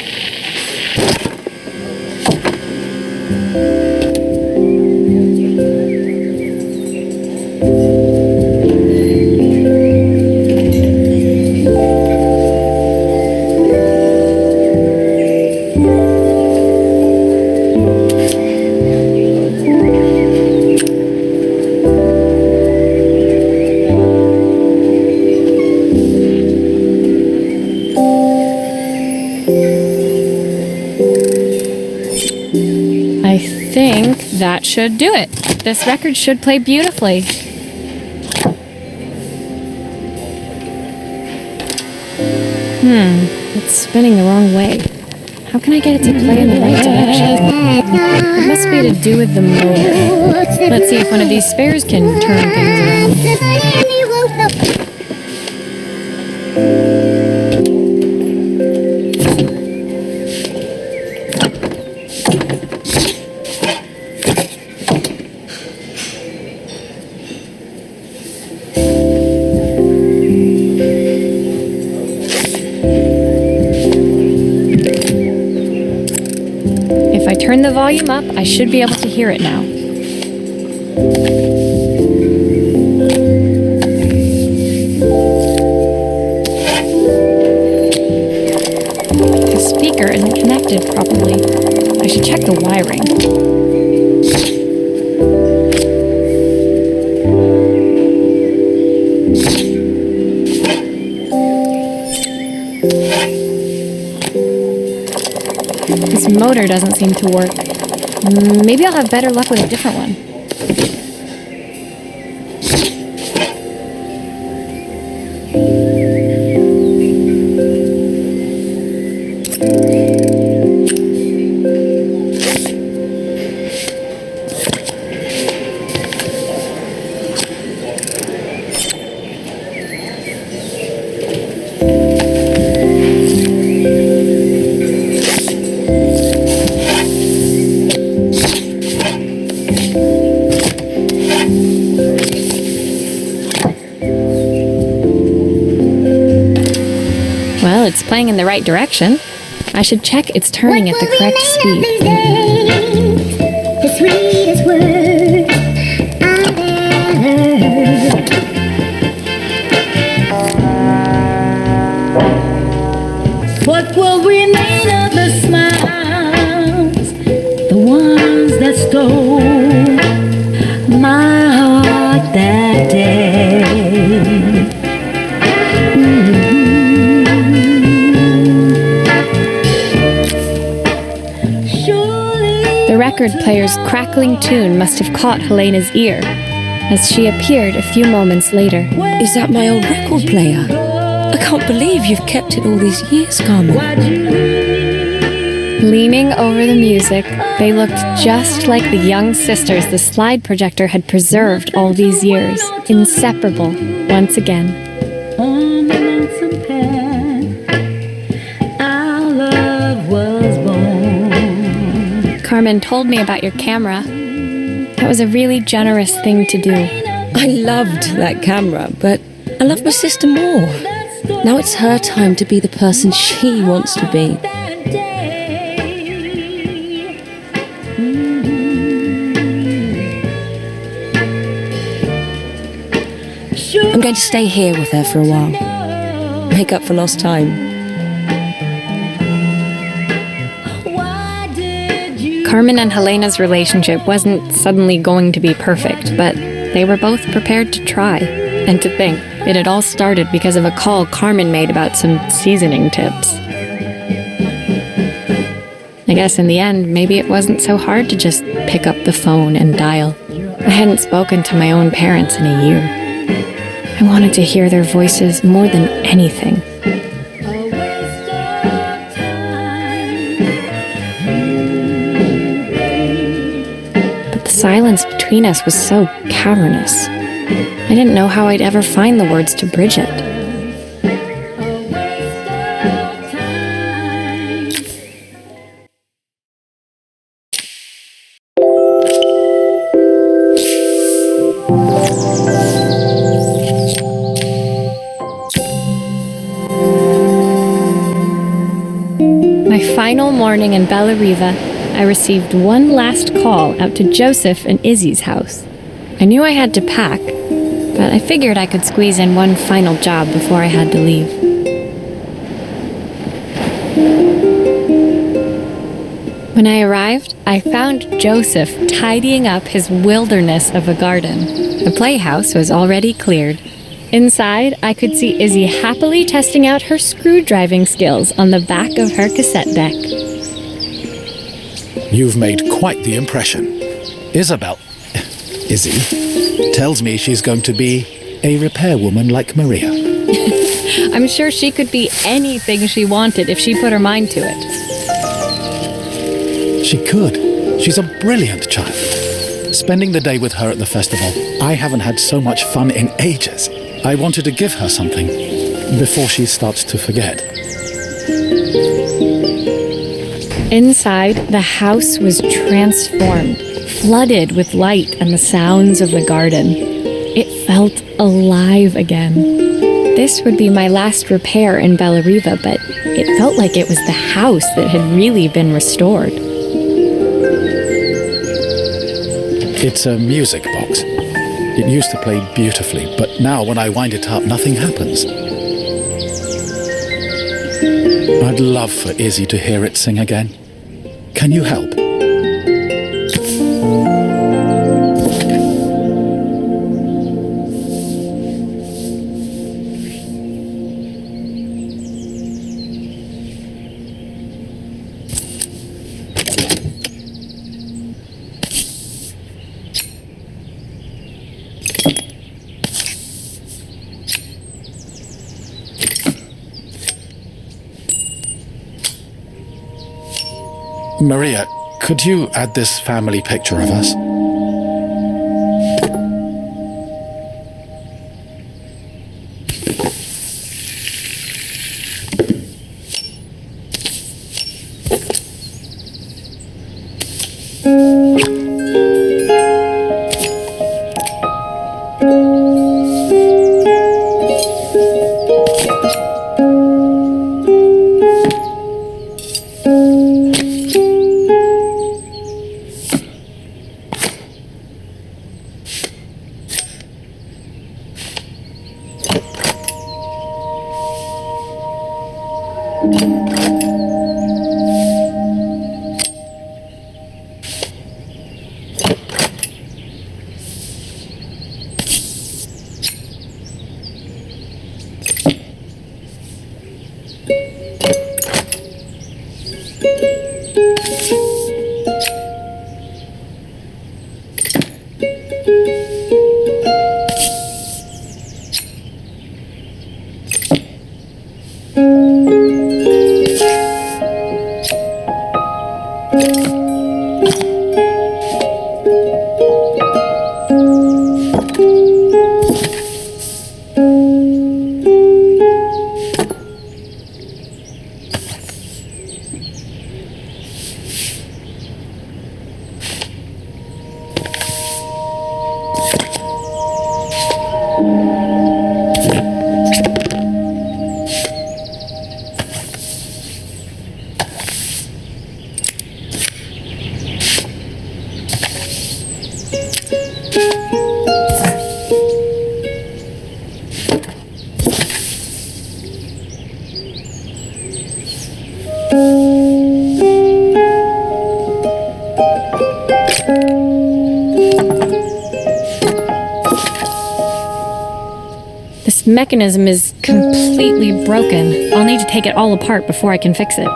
I think that should do it. This record should play beautifully. It's spinning the wrong way. How can I get it to play in the right direction? It must be to do with the motor. Let's see if one of these spares can turn things around. If I turn the volume up, I should be able to hear it now. The speaker isn't connected properly. I should check the wiring. This motor doesn't seem to work. Maybe I'll have better luck with a different one. Well, it's playing in the right direction. I should check it's turning at the correct speed. The sweetest words I've ever heard. What will remain of the smiles, the ones that stole my heart that day? The record player's crackling tune must have caught Helena's ear, as she appeared a few moments later. Is that my old record player? I can't believe you've kept it all these years, Carmen. Leaning over the music, they looked just like the young sisters the slide projector had preserved all these years, inseparable once again. On the lonesome path, our love was born. Carmen told me about your camera. That was a really generous thing to do. I loved that camera, but I love my sister more. Now it's her time to be the person she wants to be. I'm going to stay here with her for a while. Make up for lost time. Carmen and Helena's relationship wasn't suddenly going to be perfect, but they were both prepared to try. And to think, it had all started because of a call Carmen made about some seasoning tips. I guess in the end, maybe it wasn't so hard to just pick up the phone and dial. I hadn't spoken to my own parents in a year. I wanted to hear their voices more than anything. But the silence between us was so cavernous. I didn't know how I'd ever find the words to bridge it. My final morning in Bella Riva, I received one last call out to Joseph and Izzy's house. I knew I had to pack, but I figured I could squeeze in one final job before I had to leave. When I arrived, I found Joseph tidying up his wilderness of a garden. The playhouse was already cleared. Inside, I could see Izzy happily testing out her screwdriving skills on the back of her cassette deck. You've made quite the impression. Izzy, tells me she's going to be a repairwoman like Maria. I'm sure she could be anything she wanted if she put her mind to it. She could. She's a brilliant child. Spending the day with her at the festival, I haven't had so much fun in ages. I wanted to give her something before she starts to forget. Inside, the house was transformed, flooded with light and the sounds of the garden. It felt alive again. This would be my last repair in Bella Riva, but it felt like it was the house that had really been restored. It's a music box. It used to play beautifully, but now when I wind it up, nothing happens. I'd love for Izzy to hear it sing again. Can you help? Maria, could you add this family picture of us? This mechanism is completely broken. I'll need to take it all apart before I can fix it.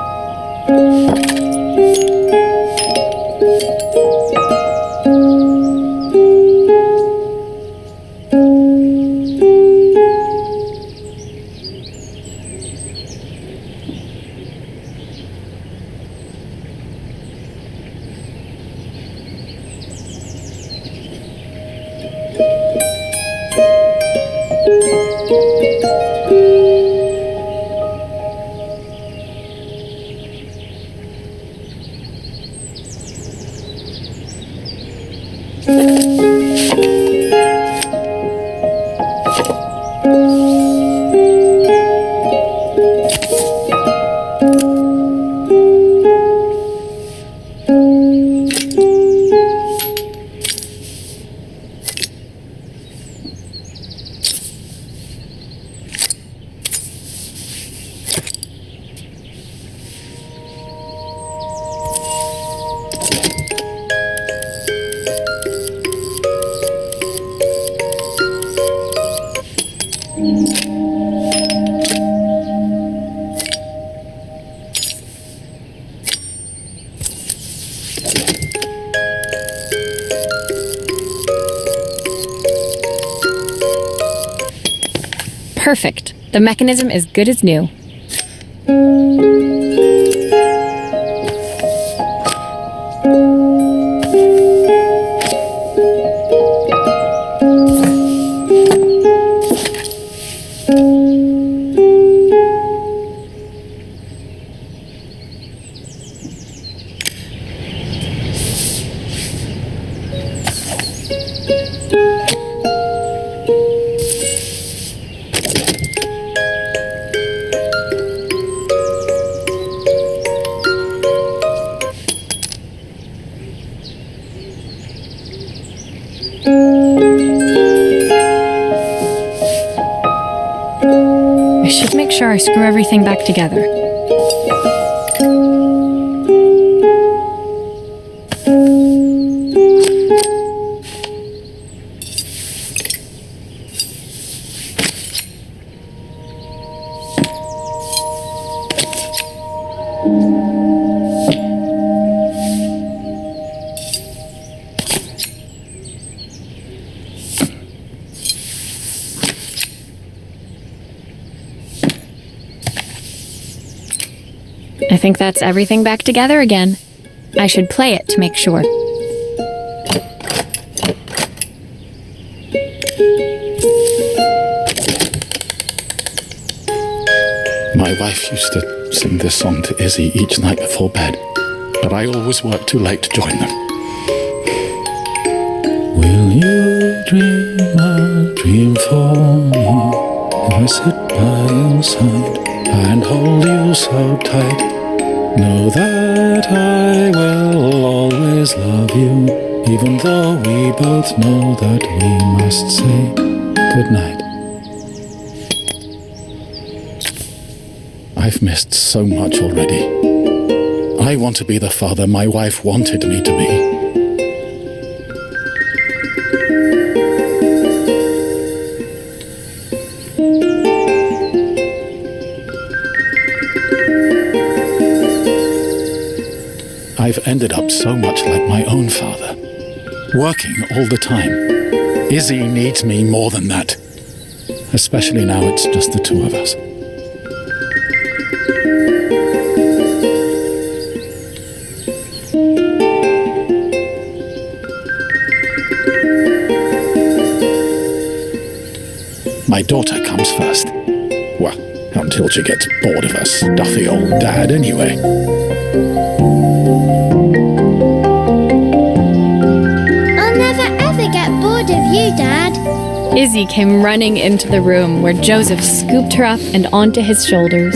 Perfect. The mechanism is good as new. sure I screw everything back together. I think that's everything back together again. I should play it to make sure. My wife used to sing this song to Izzy each night before bed, but I always worked too late to join them. Will you dream a dream for me if I sit by your side and hold you so tight? Know that I will always love you, even though we both know that we must say goodnight. I've missed so much already. I want to be the father my wife wanted me to be. I've ended up so much like my own father, working all the time. Izzy needs me more than that, especially now it's just the two of us. My daughter comes first. Well, until she gets bored of her stuffy old dad anyway. I'll never ever get bored of you, Dad. Izzy came running into the room where Joseph scooped her up and onto his shoulders.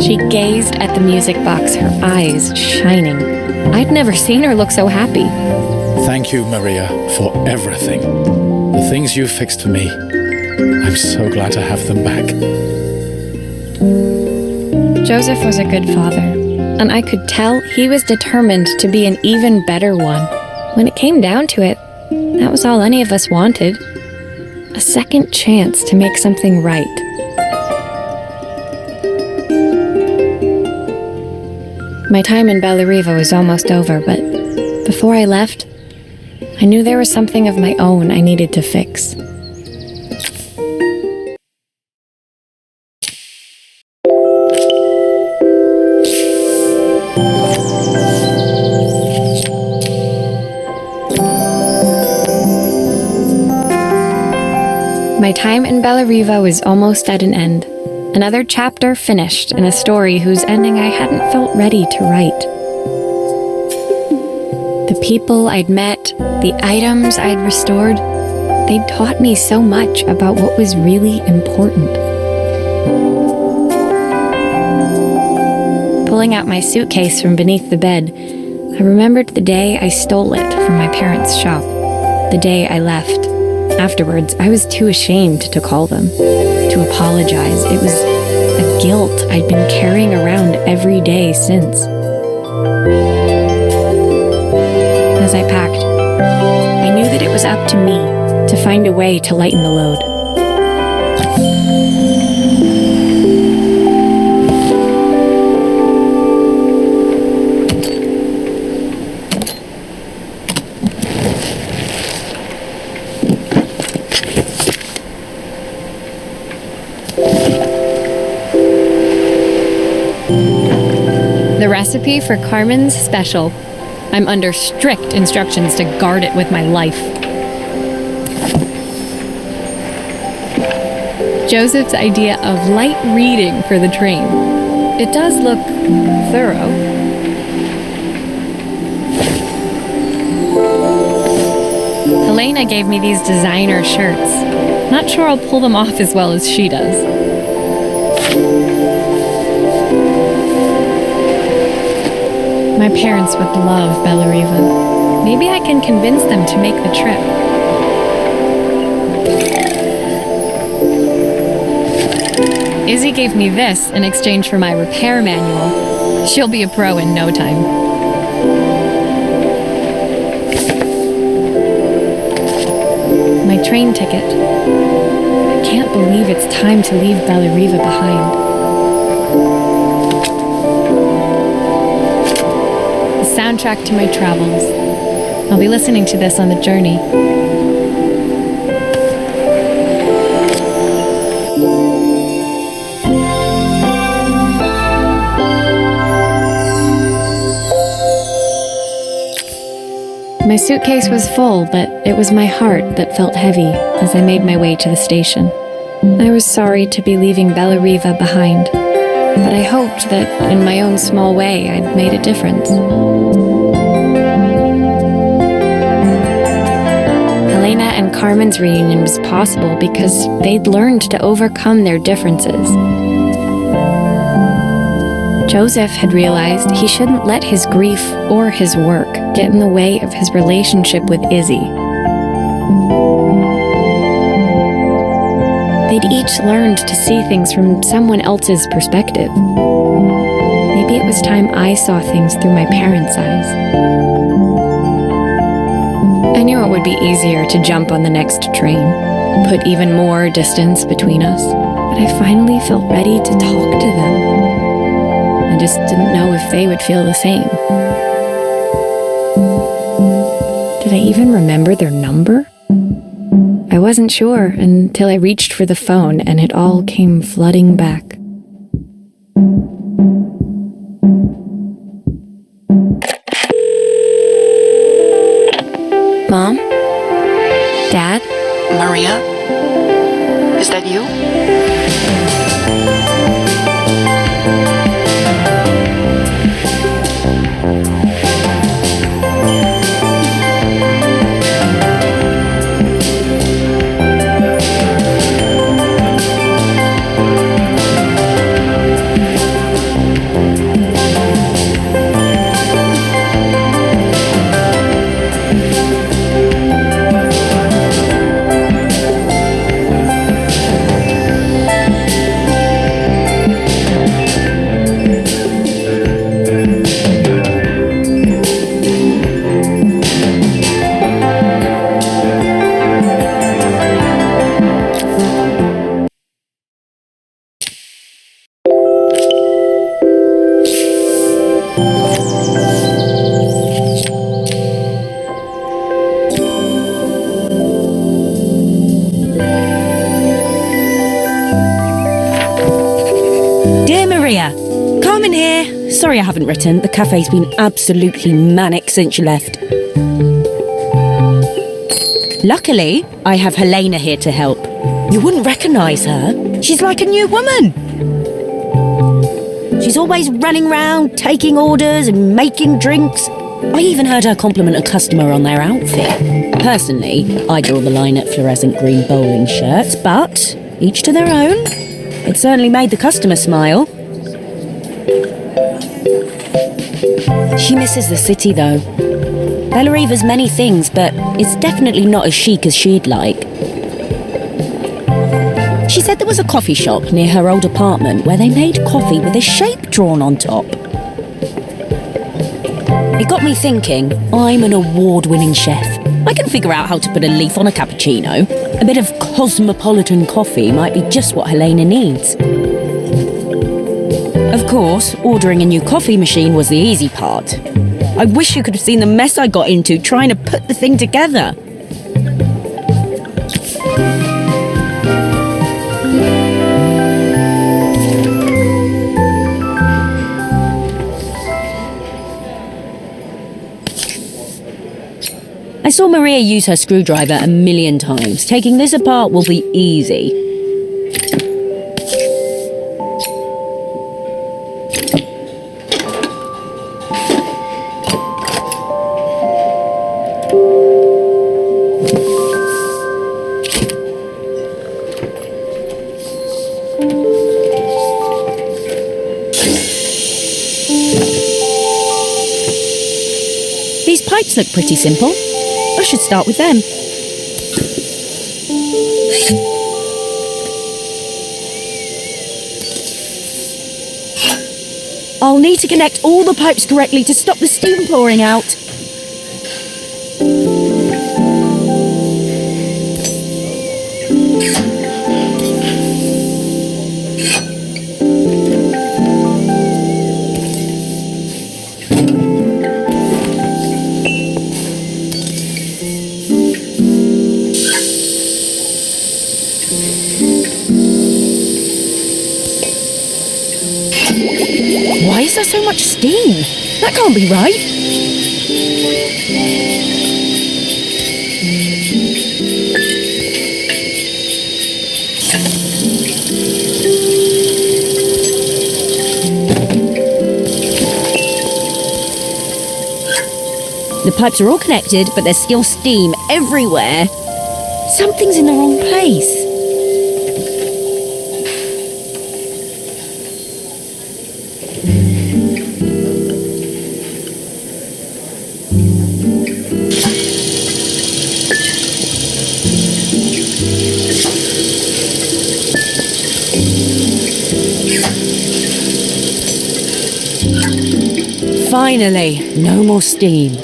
She gazed at the music box, her eyes shining. I'd never seen her look so happy. Thank you, Maria, for everything. The things you fixed for me. I'm so glad to have them back. Joseph was a good father, and I could tell he was determined to be an even better one. When it came down to it, that was all any of us wanted. A second chance to make something right. My time in Bellariva was almost over, but before I left, I knew there was something of my own I needed to fix. My time in Bellariva was almost at an end. Another chapter finished in a story whose ending I hadn't felt ready to write. The people I'd met, the items I'd restored, they'd taught me so much about what was really important. Pulling out my suitcase from beneath the bed, I remembered the day I stole it from my parents' shop, the day I left. Afterwards, I was too ashamed to call them, to apologize. It was a guilt I'd been carrying around every day since. As I packed, I knew that it was up to me to find a way to lighten the load. The recipe for Carmen's special. I'm under strict instructions to guard it with my life. Joseph's idea of light reading for the train. It does look thorough. Helena gave me these designer shirts. Not sure I'll pull them off as well as she does. My parents would love Bellariva. Maybe I can convince them to make the trip. Izzy gave me this in exchange for my repair manual. She'll be a pro in no time. My train ticket. I can't believe it's time to leave Bellariva behind. The soundtrack to my travels. I'll be listening to this on the journey. My suitcase was full, but it was my heart that felt heavy as I made my way to the station. I was sorry to be leaving Bellariva behind, but I hoped that in my own small way I'd made a difference. Helena and Carmen's reunion was possible because they'd learned to overcome their differences. Joseph had realized he shouldn't let his grief or his work get in the way of his relationship with Izzy. They'd each learned to see things from someone else's perspective. Maybe it was time I saw things through my parents' eyes. I knew it would be easier to jump on the next train, put even more distance between us, but I finally felt ready to talk to them. I just didn't know if they would feel the same. Did I even remember their number? I wasn't sure until I reached for the phone and it all came flooding back. Mom? Dad? Maria? Is that you? Sorry I haven't written. The cafe's been absolutely manic since you left. Luckily, I have Helena here to help. You wouldn't recognise her. She's like a new woman. She's always running round, taking orders and making drinks. I even heard her compliment a customer on their outfit. Personally, I draw the line at fluorescent green bowling shirts, but each to their own. It certainly made the customer smile. She misses the city, though. Bellariva's many things, but it's definitely not as chic as she'd like. She said there was a coffee shop near her old apartment where they made coffee with a shape drawn on top. It got me thinking, I'm an award-winning chef. I can figure out how to put a leaf on a cappuccino. A bit of cosmopolitan coffee might be just what Helena needs. Of course, ordering a new coffee machine was the easy part. I wish you could have seen the mess I got into trying to put the thing together. I saw Maria use her screwdriver a million times. Taking this apart will be easy. These pipes look pretty simple. I should start with them. need to connect all the pipes correctly to stop the steam pouring out. Why is there so much steam? That can't be right. The pipes are all connected, but there's still steam everywhere. Something's in the wrong place. Finally, no more steam.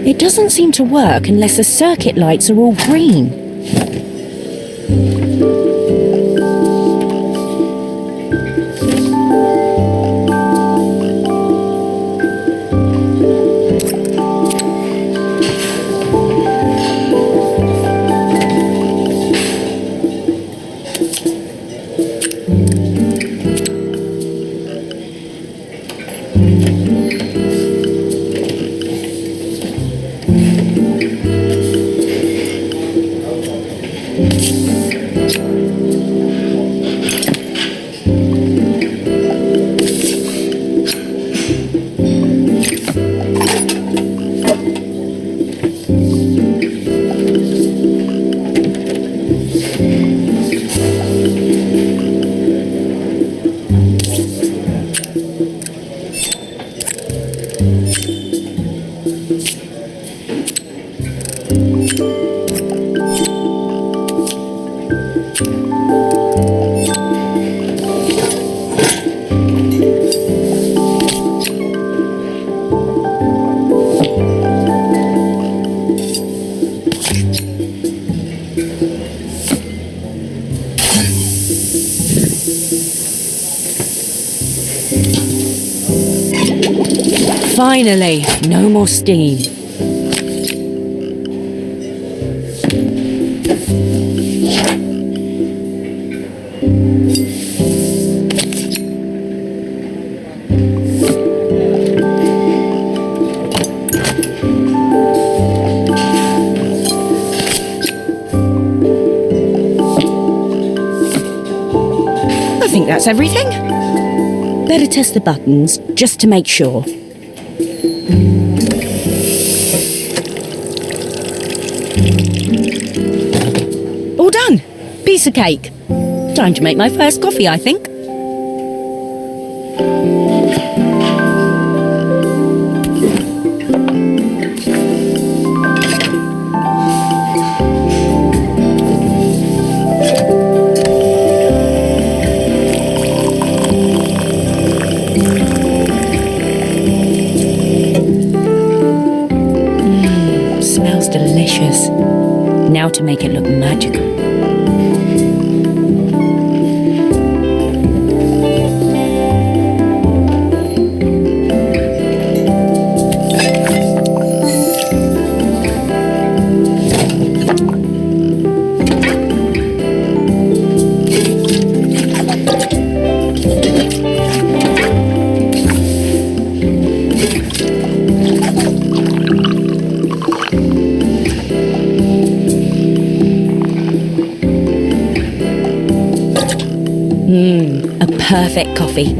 It doesn't seem to work unless the circuit lights are all green. Finally, no more steam. I think that's everything. Better test the buttons, just to make sure. All done. Piece of cake. Time to make my first coffee, I think. Smells delicious. Now to make it look magical. A perfect coffee.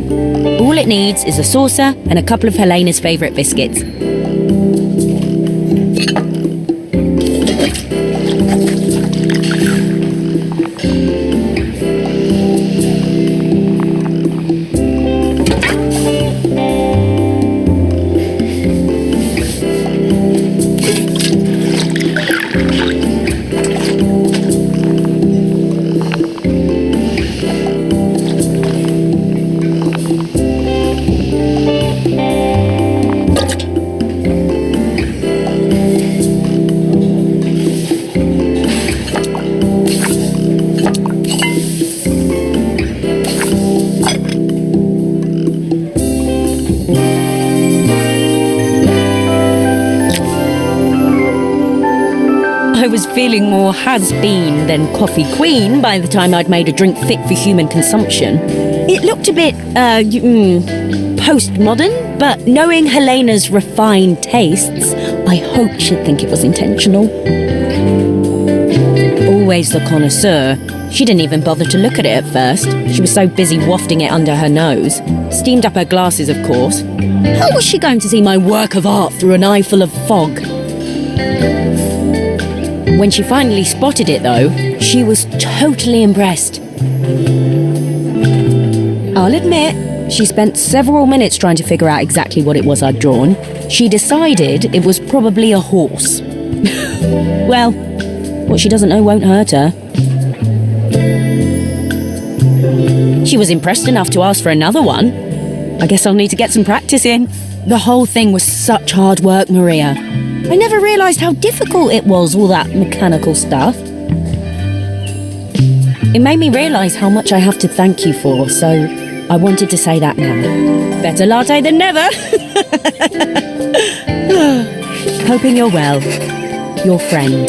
All it needs is a saucer and a couple of Helena's favourite biscuits. I was feeling more has-been than coffee queen by the time I'd made a drink fit for human consumption. It looked a bit, postmodern, but knowing Helena's refined tastes, I hoped she'd think it was intentional. Always the connoisseur, she didn't even bother to look at it at first. She was so busy wafting it under her nose. Steamed up her glasses, of course. How was she going to see my work of art through an eye full of fog? When she finally spotted it, though, she was totally impressed. I'll admit, she spent several minutes trying to figure out exactly what it was I'd drawn. She decided it was probably a horse. Well, what she doesn't know won't hurt her. She was impressed enough to ask for another one. I guess I'll need to get some practice in. The whole thing was such hard work, Maria. I never realised how difficult it was, all that mechanical stuff. It made me realise how much I have to thank you for, so I wanted to say that now. Better latte than never. Hoping you're well. Your friend.